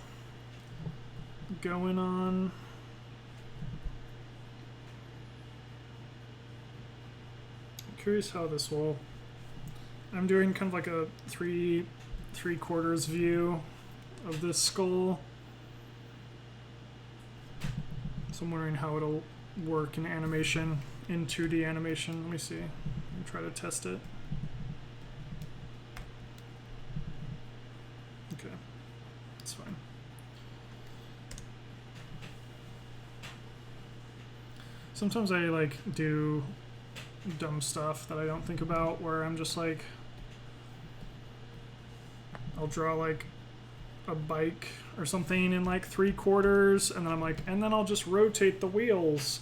going on. I'm curious how this will. I'm doing kind of like a three-quarters view of this skull. So I'm wondering how it'll work in animation, in 2D animation. Let me see. Let me try to test it. Okay, that's fine. Sometimes I like do dumb stuff that I don't think about, where I'm just like, I'll draw like a bike or something in like 3/4, and then I'm like, and then I'll just rotate the wheels,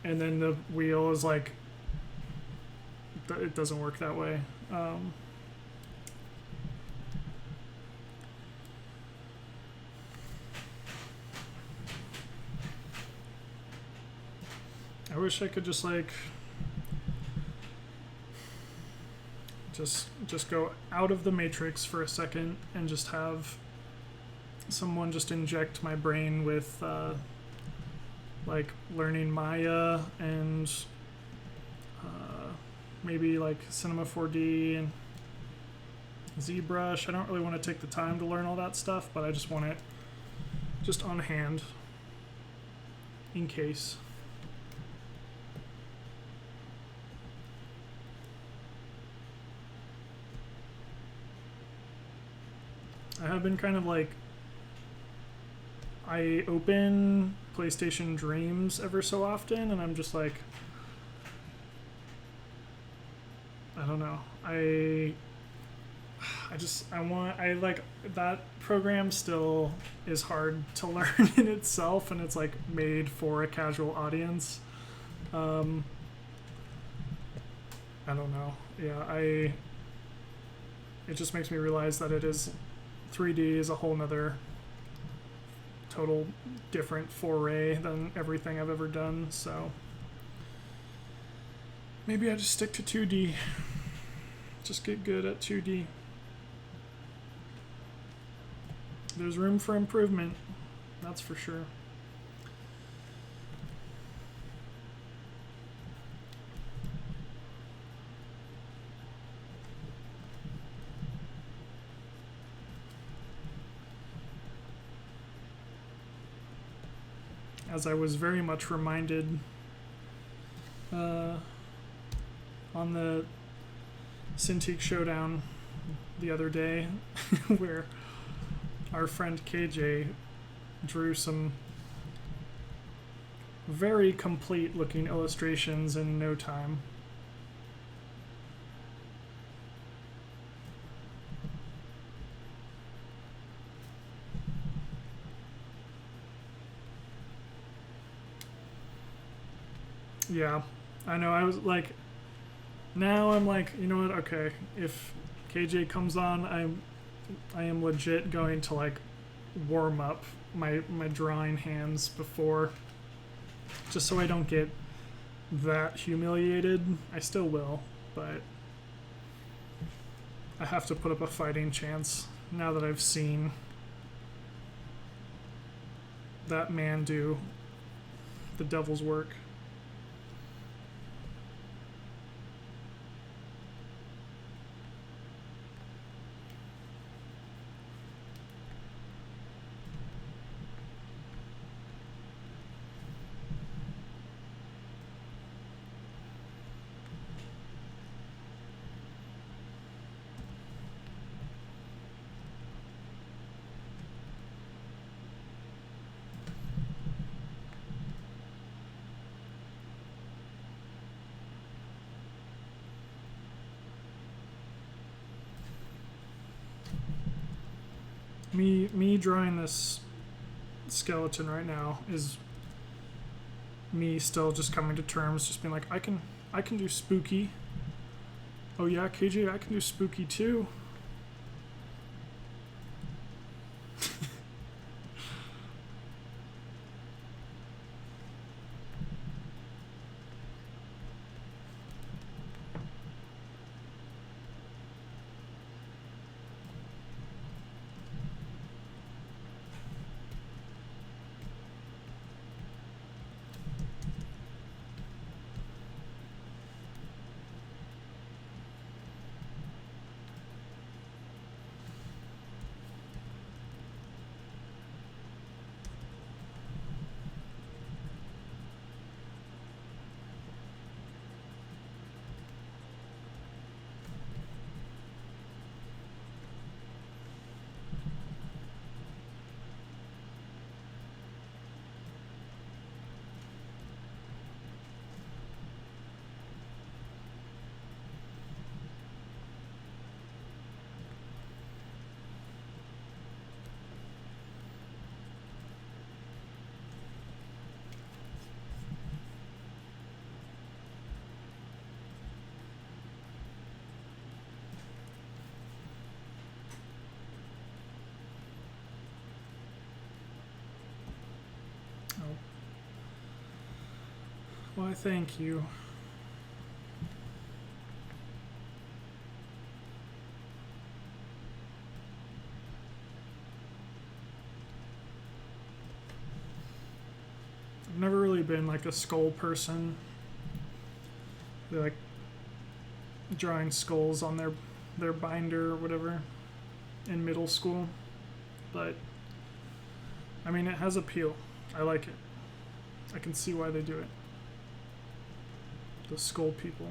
and then the wheel is like, it doesn't work that way. I wish I could just like just go out of the matrix for a second and just have someone just inject my brain with like learning Maya and maybe like Cinema 4D and ZBrush. I don't really want to take the time to learn all that stuff, but I just want it just on hand in case. I have been kind of like, I open PlayStation Dreams ever so often, and I'm just like, I don't know. I like, that program still is hard to learn in itself, and it's like made for a casual audience. I don't know. Yeah, it just makes me realize that 3D is a whole nother total different foray than everything I've ever done, so maybe I just stick to 2D. Just get good at 2D. There's room for improvement, that's for sure. As I was very much reminded on the Cintiq Showdown the other day, where our friend KJ drew some very complete looking illustrations in no time. Yeah, I know. I was like, now I'm like, you know what? Okay, if KJ comes on, I am legit going to like warm up my drawing hands before, just so I don't get that humiliated. I still will, but I have to put up a fighting chance now that I've seen that man do the devil's work. Me drawing this skeleton right now is me still just coming to terms, just being like, I can do spooky. Oh yeah, KJ, I can do spooky too. Why, thank you. I've never really been like a skull person. They like drawing skulls on their binder or whatever in middle school. But I mean, it has appeal. I like it. I can see why they do it. The skull people.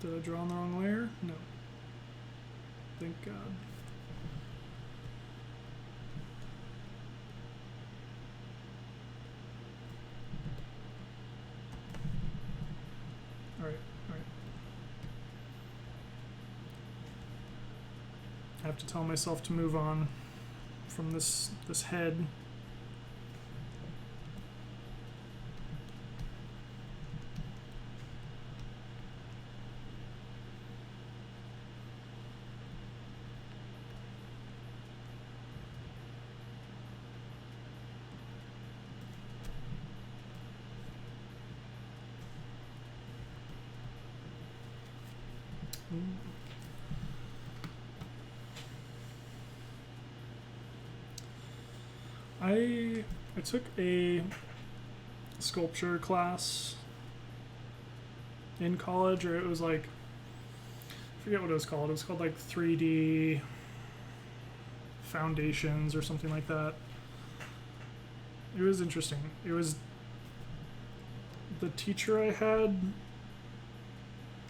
Did I draw on the wrong layer? No. Thank God. Alright. I have to tell myself to move on from this head. I took a sculpture class in college, or it was like, I forget what it was called. It was called like 3D Foundations or something like that. It was interesting. It was the teacher I had.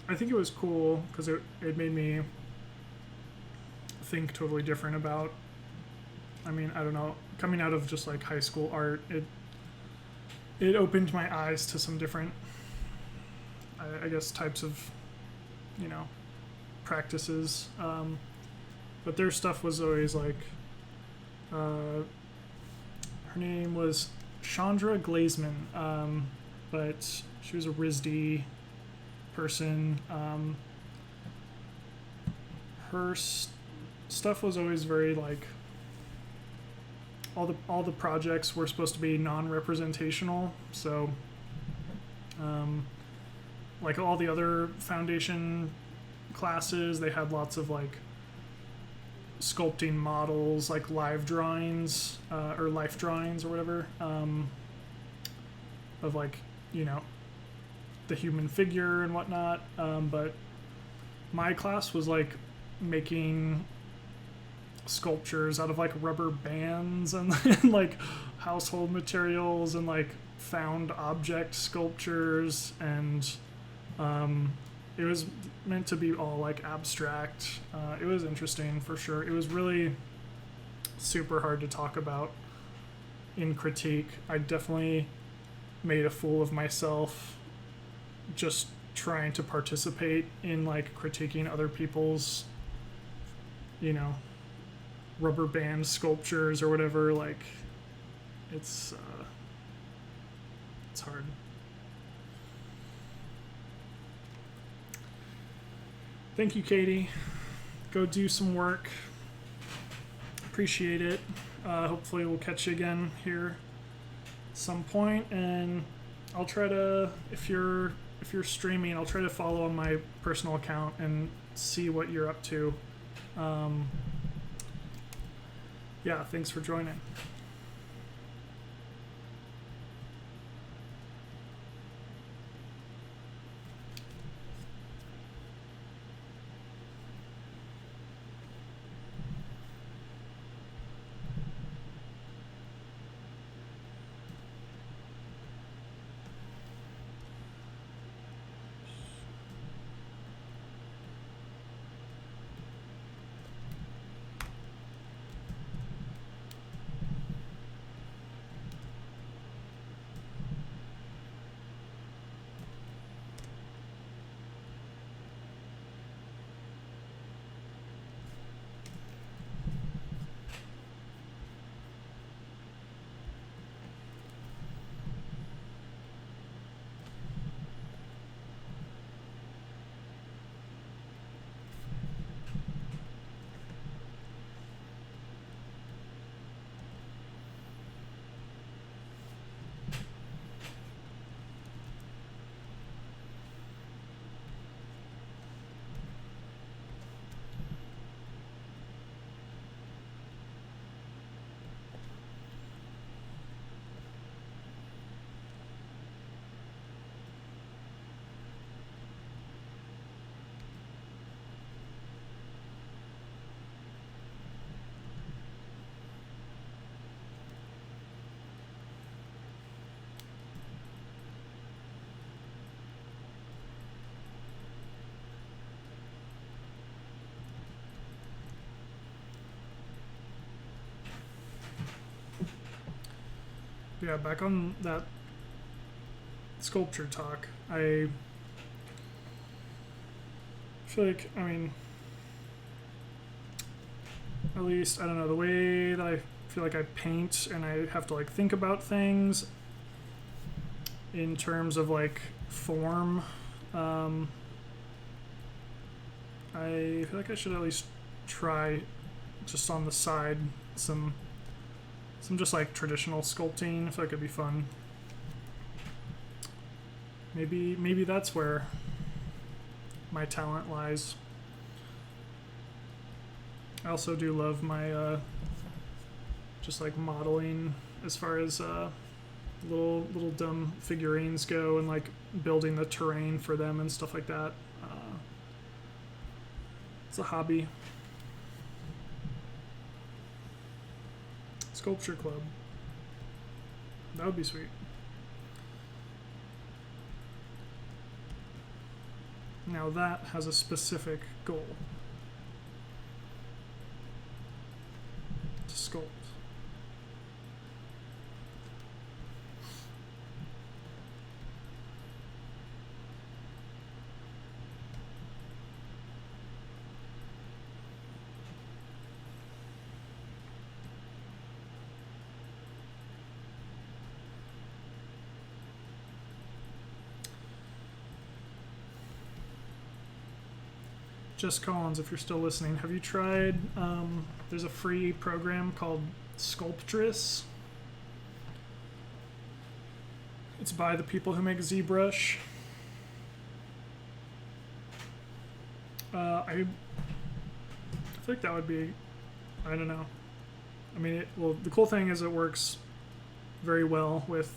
I think it was cool because it made me think totally different about, I mean, I don't know, coming out of just like high school art, it opened my eyes to some different, I guess, types of, practices. But their stuff was always like, her name was Chandra Glazman, but she was a RISD person. Her stuff was always very like, all the projects were supposed to be non-representational, so like all the other foundation classes, they had lots of like sculpting models, like live drawings or life drawings or whatever, of like, the human figure and whatnot, but my class was like making sculptures out of like rubber bands and like household materials and like found object sculptures, and it was meant to be all like abstract. It was interesting for sure. It was really super hard to talk about in critique. I definitely made a fool of myself just trying to participate in like critiquing other people's, rubber band sculptures or whatever. Like, it's hard. Thank you, Katie. Go do some work. Appreciate it. Hopefully we'll catch you again here at some point, and I'll try to, if you're streaming, I'll try to follow on my personal account and see what you're up to. Yeah, thanks for joining. Yeah, back on that sculpture talk, I feel like, I mean, at least, I don't know, the way that I feel like I paint and I have to like think about things in terms of like form, I feel like I should at least try just on the side some just like traditional sculpting. I feel like it'd be fun. Maybe that's where my talent lies. I also do love my just like modeling as far as little dumb figurines go, and like building the terrain for them and stuff like that. It's a hobby. Sculpture club. That would be sweet. Now that has a specific goal. To sculpt. Jess Collins, if you're still listening, have you tried, there's a free program called Sculptress. It's by the people who make ZBrush. I feel like that would be, I don't know. I mean, well, the cool thing is it works very well with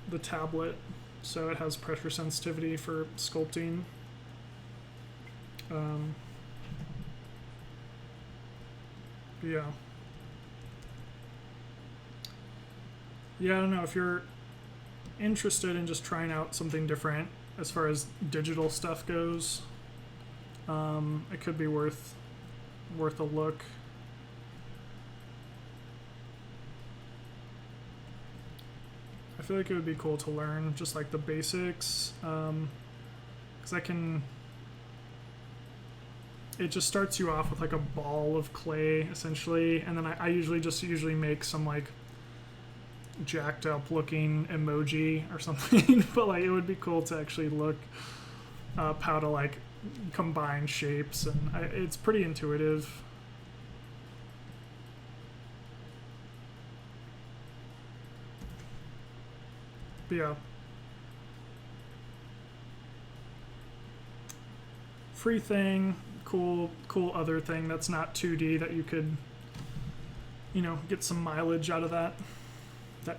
the tablet, so it has pressure sensitivity for sculpting. Yeah. Yeah, I don't know, if you're interested in just trying out something different as far as digital stuff goes, it could be worth a look. I feel like it would be cool to learn just like the basics, because it just starts you off with like a ball of clay essentially, and then I usually make some like jacked up looking emoji or something. But like it would be cool to actually look up how to like combine shapes, and it's pretty intuitive. But yeah, free thing, cool other thing that's not 2D that you could, get some mileage out of that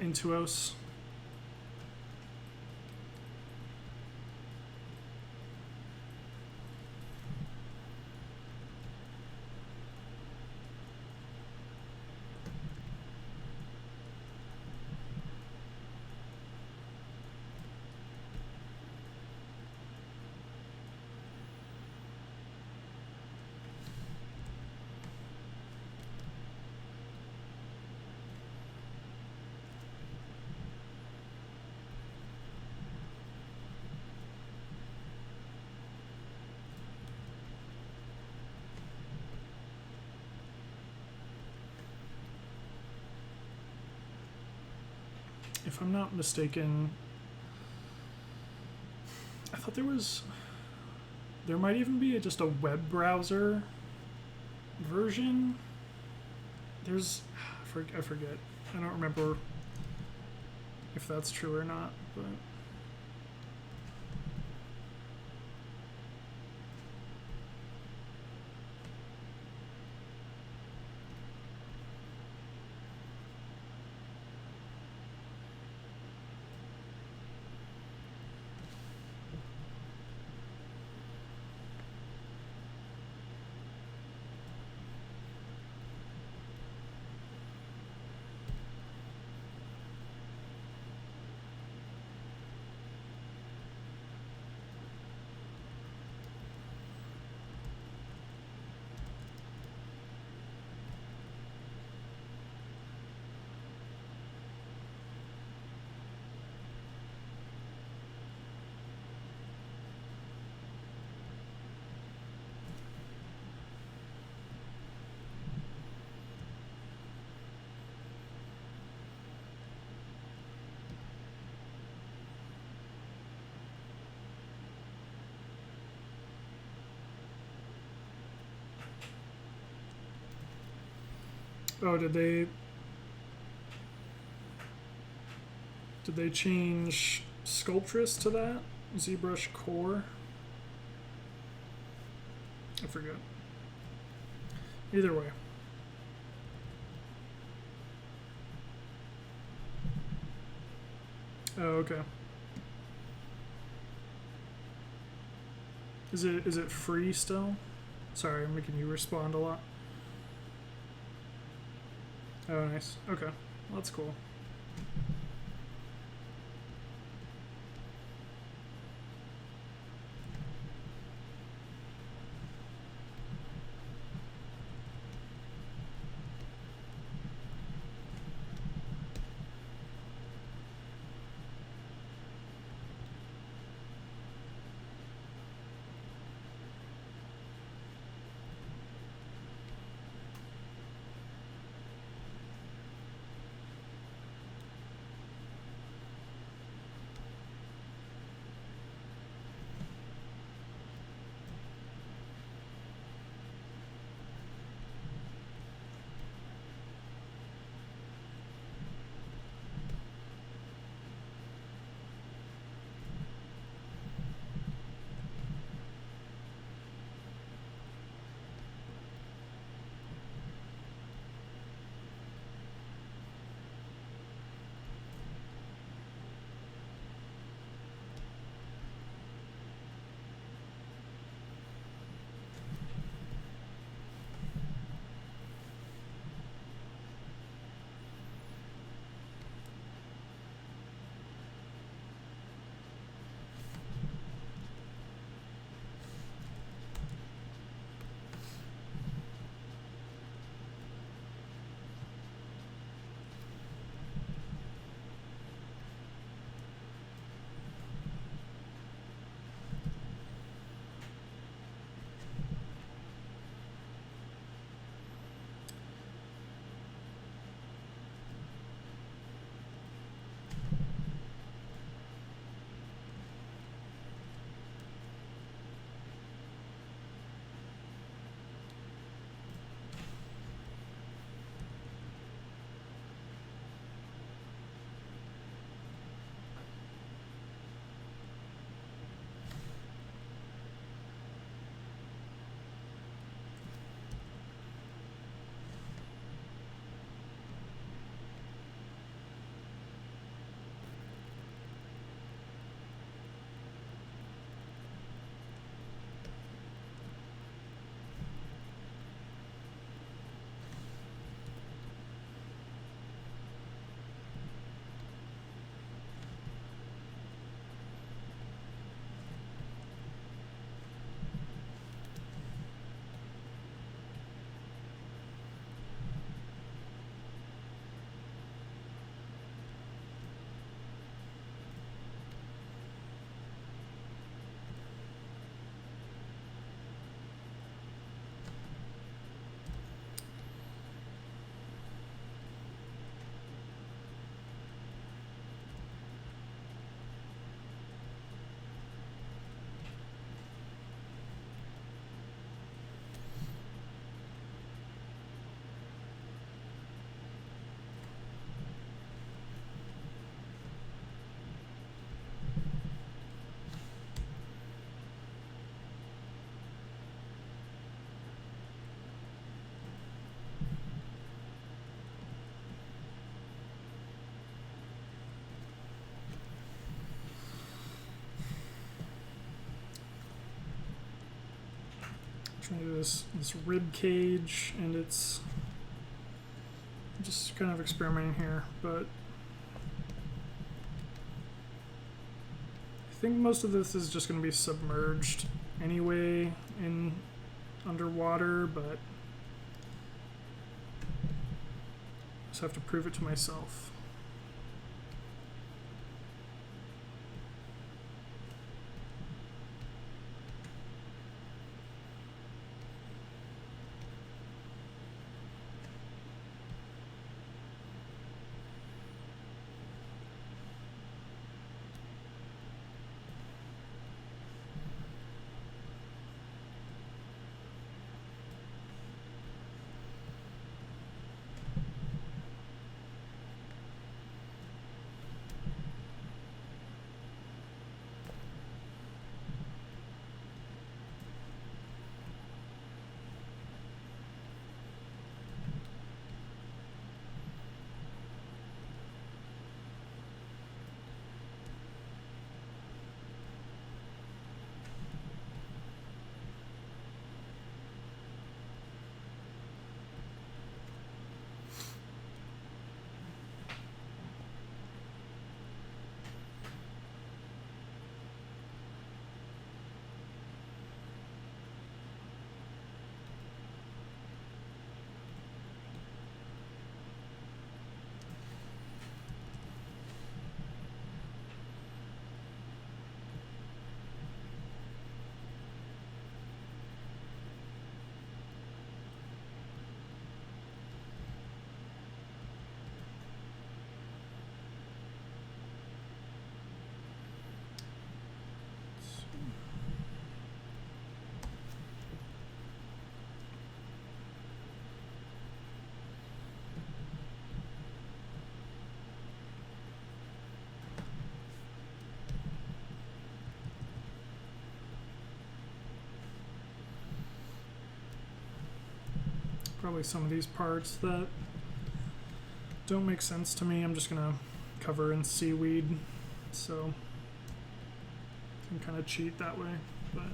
Intuos. If I'm not mistaken, I thought there might even be just a web browser version. I forget. I don't remember if that's true or not, but oh, did they change Sculptress to that? ZBrush Core? I forget. Either way. Oh, okay. Is it free still? Sorry, I'm making you respond a lot. Oh, nice. Okay. Well, that's cool. trying to do this rib cage, and it's just kind of experimenting here, but I think most of this is just going to be submerged anyway in underwater, but just have to prove it to myself. Probably some of these parts that don't make sense to me, I'm just gonna cover in seaweed, so I can kind of cheat that way, but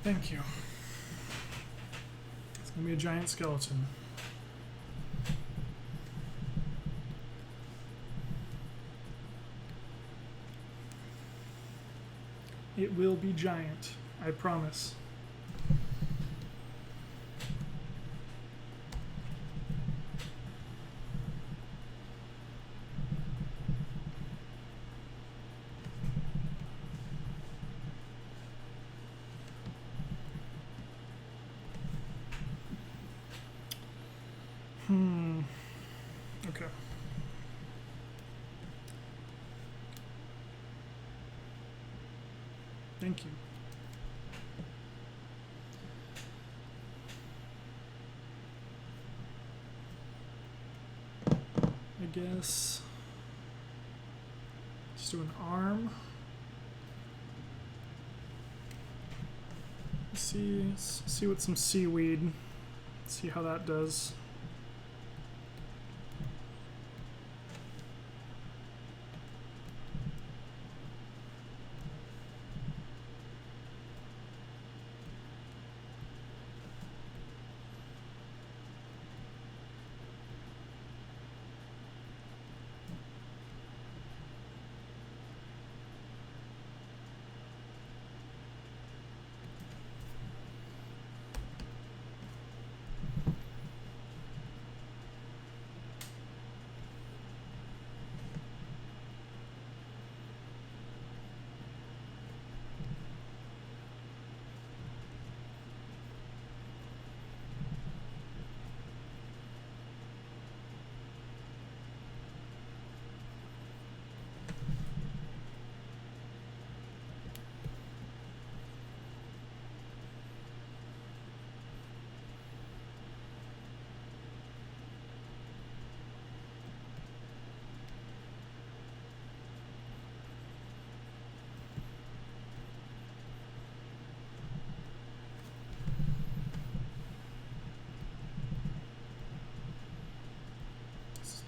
thank you. Give me a giant skeleton. It will be giant, I promise. Okay. Thank you. I guess let's do an arm. Let's see what some seaweed. See how that does.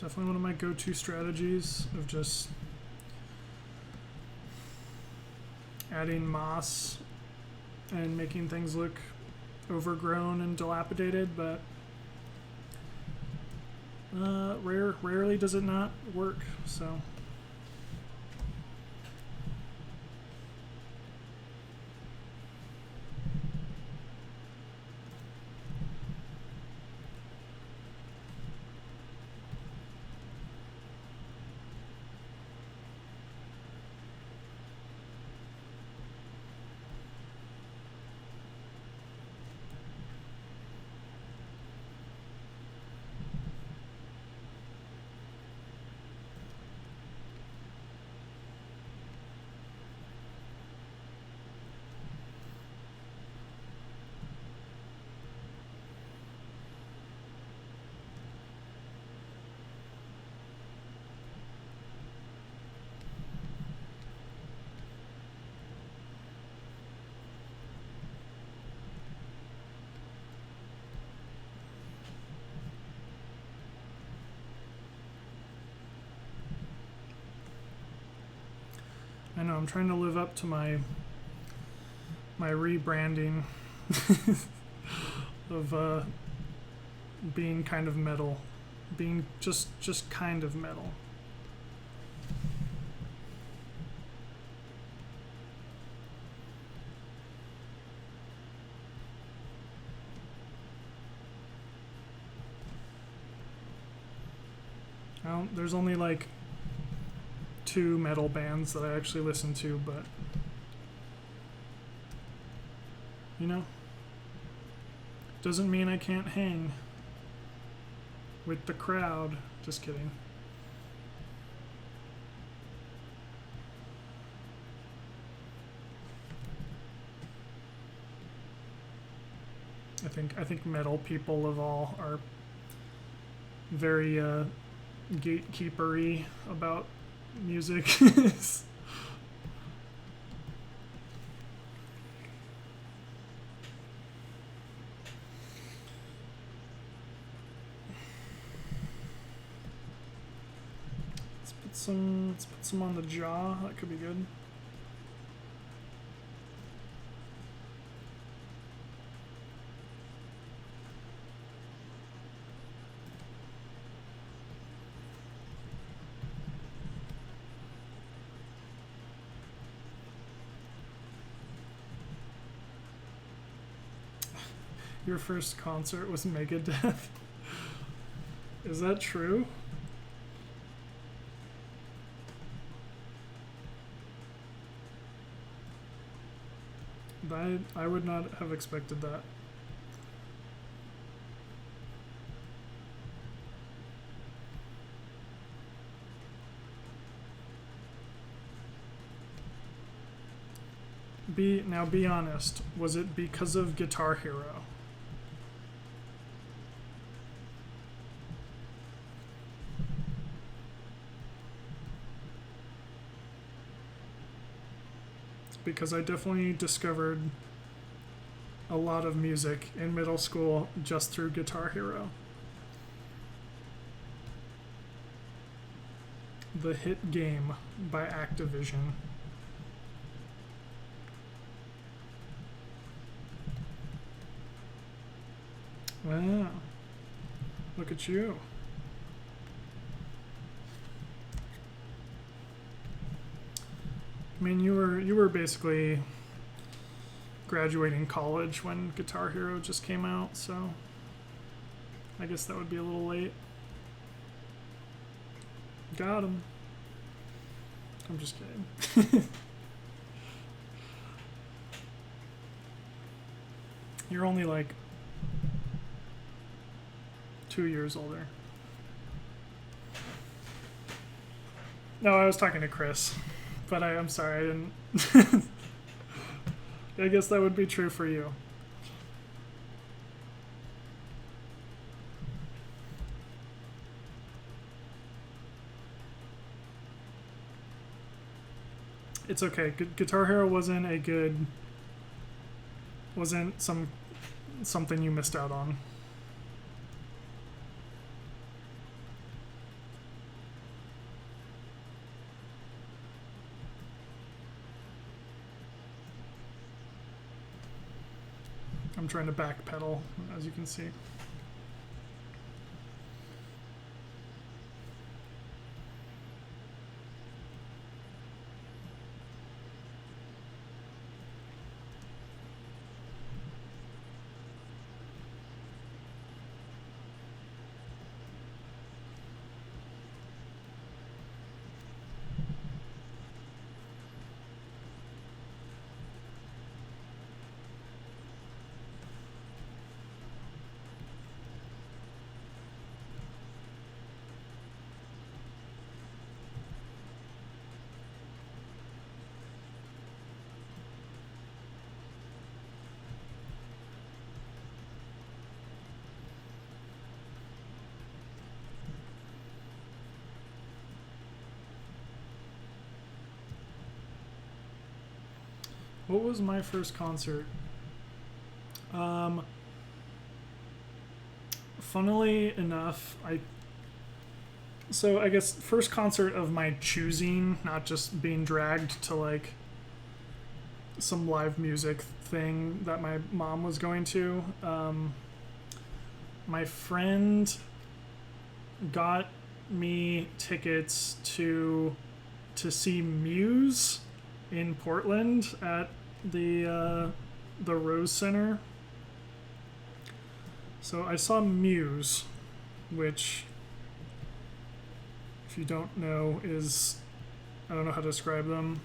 Definitely one of my go-to strategies of just adding moss and making things look overgrown and dilapidated, but rarely does it not work, so. I know, I'm trying to live up to my rebranding of being kind of metal. Being just kind of metal. There's only like 2 metal bands that I actually listen to, but you know, doesn't mean I can't hang with the crowd. Just kidding. I think metal people of all are very gatekeepery about music. Let's put some on the jaw. That could be good. Your first concert was Megadeth. Is that true? I would not have expected that. Now be honest. Was it because of Guitar Hero? Because I definitely discovered a lot of music in middle school just through Guitar Hero. The hit game by Activision. Wow. Look at you. I mean, you were basically graduating college when Guitar Hero just came out, so I guess that would be a little late. Got him. I'm just kidding. You're only like 2 years older. No, I was talking to Chris. But I'm sorry, I didn't. I guess that would be true for you. It's okay. Guitar Hero wasn't something you missed out on. I'm trying to backpedal, as you can see. What was my first concert? Funnily enough, I guess first concert of my choosing, not just being dragged to like some live music thing that my mom was going to. My friend got me tickets to see Muse in Portland at the Rose Center. So I saw Muse, which, if you don't know, is, I don't know how to describe them.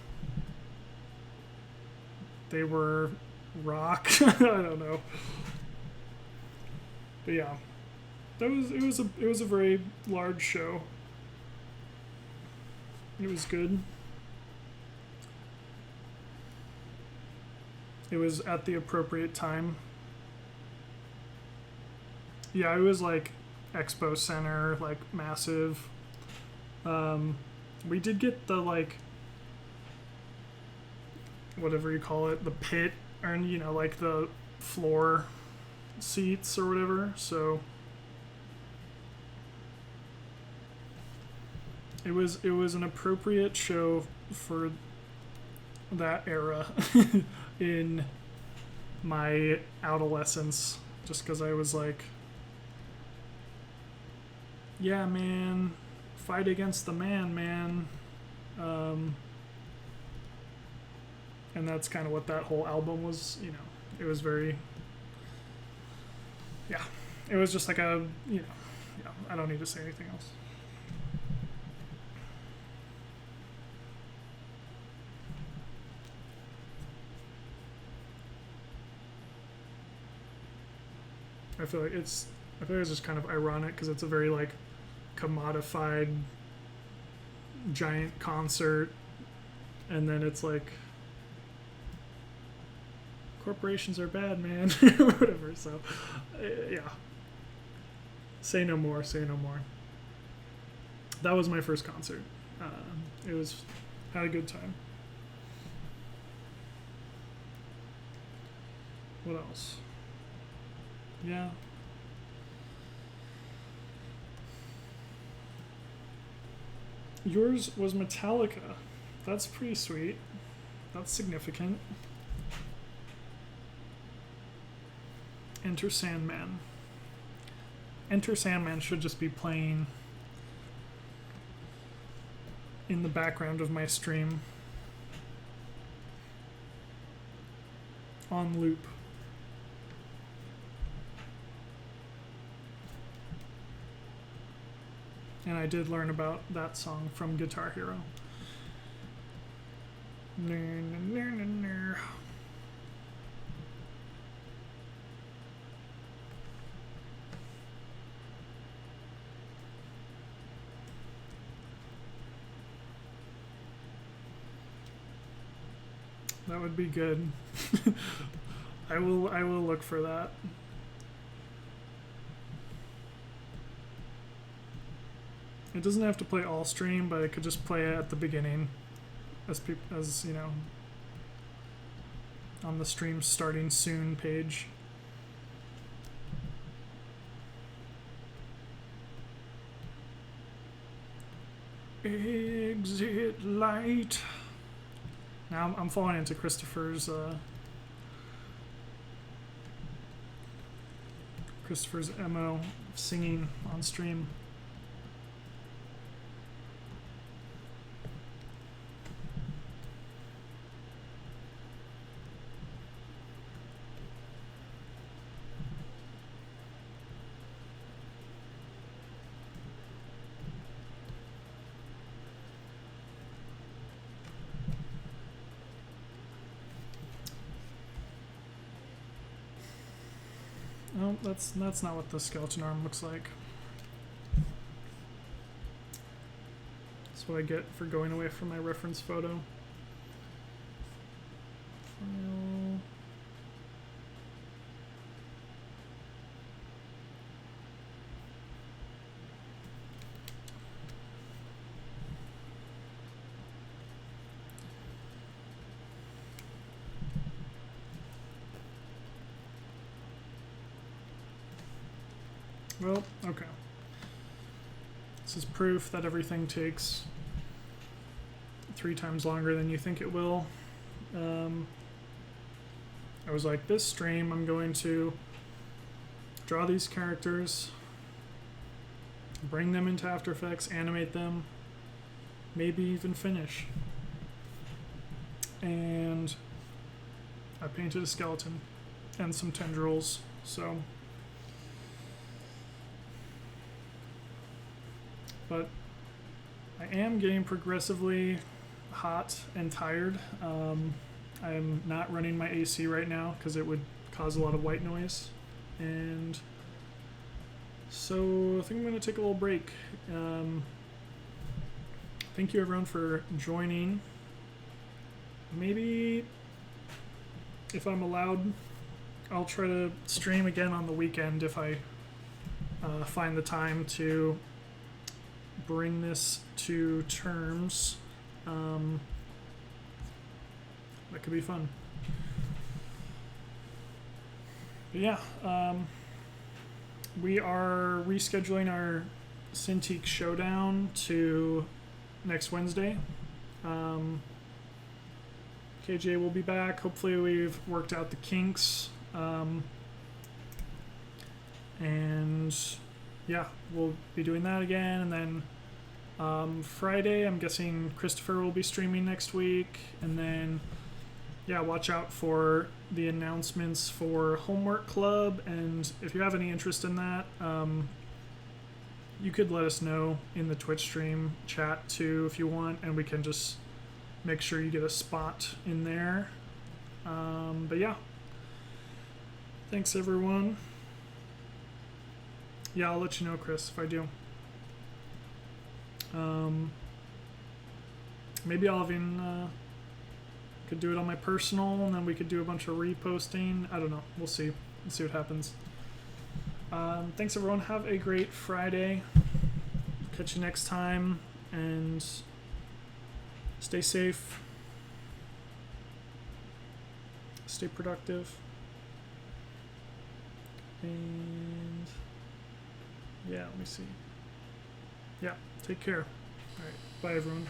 They were rock. I don't know. But yeah, it was a very large show. It was good. It was at the appropriate time. Yeah, it was like Expo Center, like massive. We did get the like, whatever you call it, the pit, or you know, like the floor seats or whatever. So it was an appropriate show for that era in my adolescence, just because I was like, yeah, man, fight against the man. And that's kind of what that whole album was, you know. It was very it was just like a, yeah, I don't need to say anything else. I feel like it's just kind of ironic because it's a very like commodified giant concert, and then it's like corporations are bad, man, or whatever. So, yeah. Say no more. Say no more. That was my first concert. Had a good time. What else? Yeah. Yours was Metallica. That's pretty sweet. That's significant. Enter Sandman. Enter Sandman should just be playing in the background of my stream on loop. And I did learn about that song from Guitar Hero. That would be good. I will look for that. It doesn't have to play all stream, but it could just play it at the beginning, as you know, on the stream starting soon page. Exit light. Now I'm falling into Christopher's MO singing on stream. No, that's not what the skeleton arm looks like. That's what I get for going away from my reference photo. File. Well, okay. This is proof that everything takes 3 times longer than you think it will. I was like, this stream, I'm going to draw these characters, bring them into After Effects, animate them, maybe even finish. And I painted a skeleton and some tendrils, so... But I am getting progressively hot and tired. I'm not running my AC right now because it would cause a lot of white noise. And so I think I'm going to take a little break. Thank you everyone for joining. Maybe if I'm allowed, I'll try to stream again on the weekend if I find the time to bring this to terms. That could be fun. But yeah, we are rescheduling our Cintiq Showdown to next Wednesday. KJ will be back. Hopefully we've worked out the kinks. And yeah, we'll be doing that again. And then Friday, I'm guessing Christopher will be streaming next week. And then yeah, watch out for the announcements for Homework Club, and if you have any interest in that, you could let us know in the Twitch stream chat too if you want, and we can just make sure you get a spot in there. But yeah, thanks everyone. Yeah, I'll let you know, Chris, if I do. Maybe I'll even could do it on my personal, and then we could do a bunch of reposting. I don't know. We'll see. We'll see what happens. Thanks everyone. Have a great Friday. Catch you next time, and stay safe. Stay productive. And yeah, let me see. Yeah, take care. All right, bye everyone.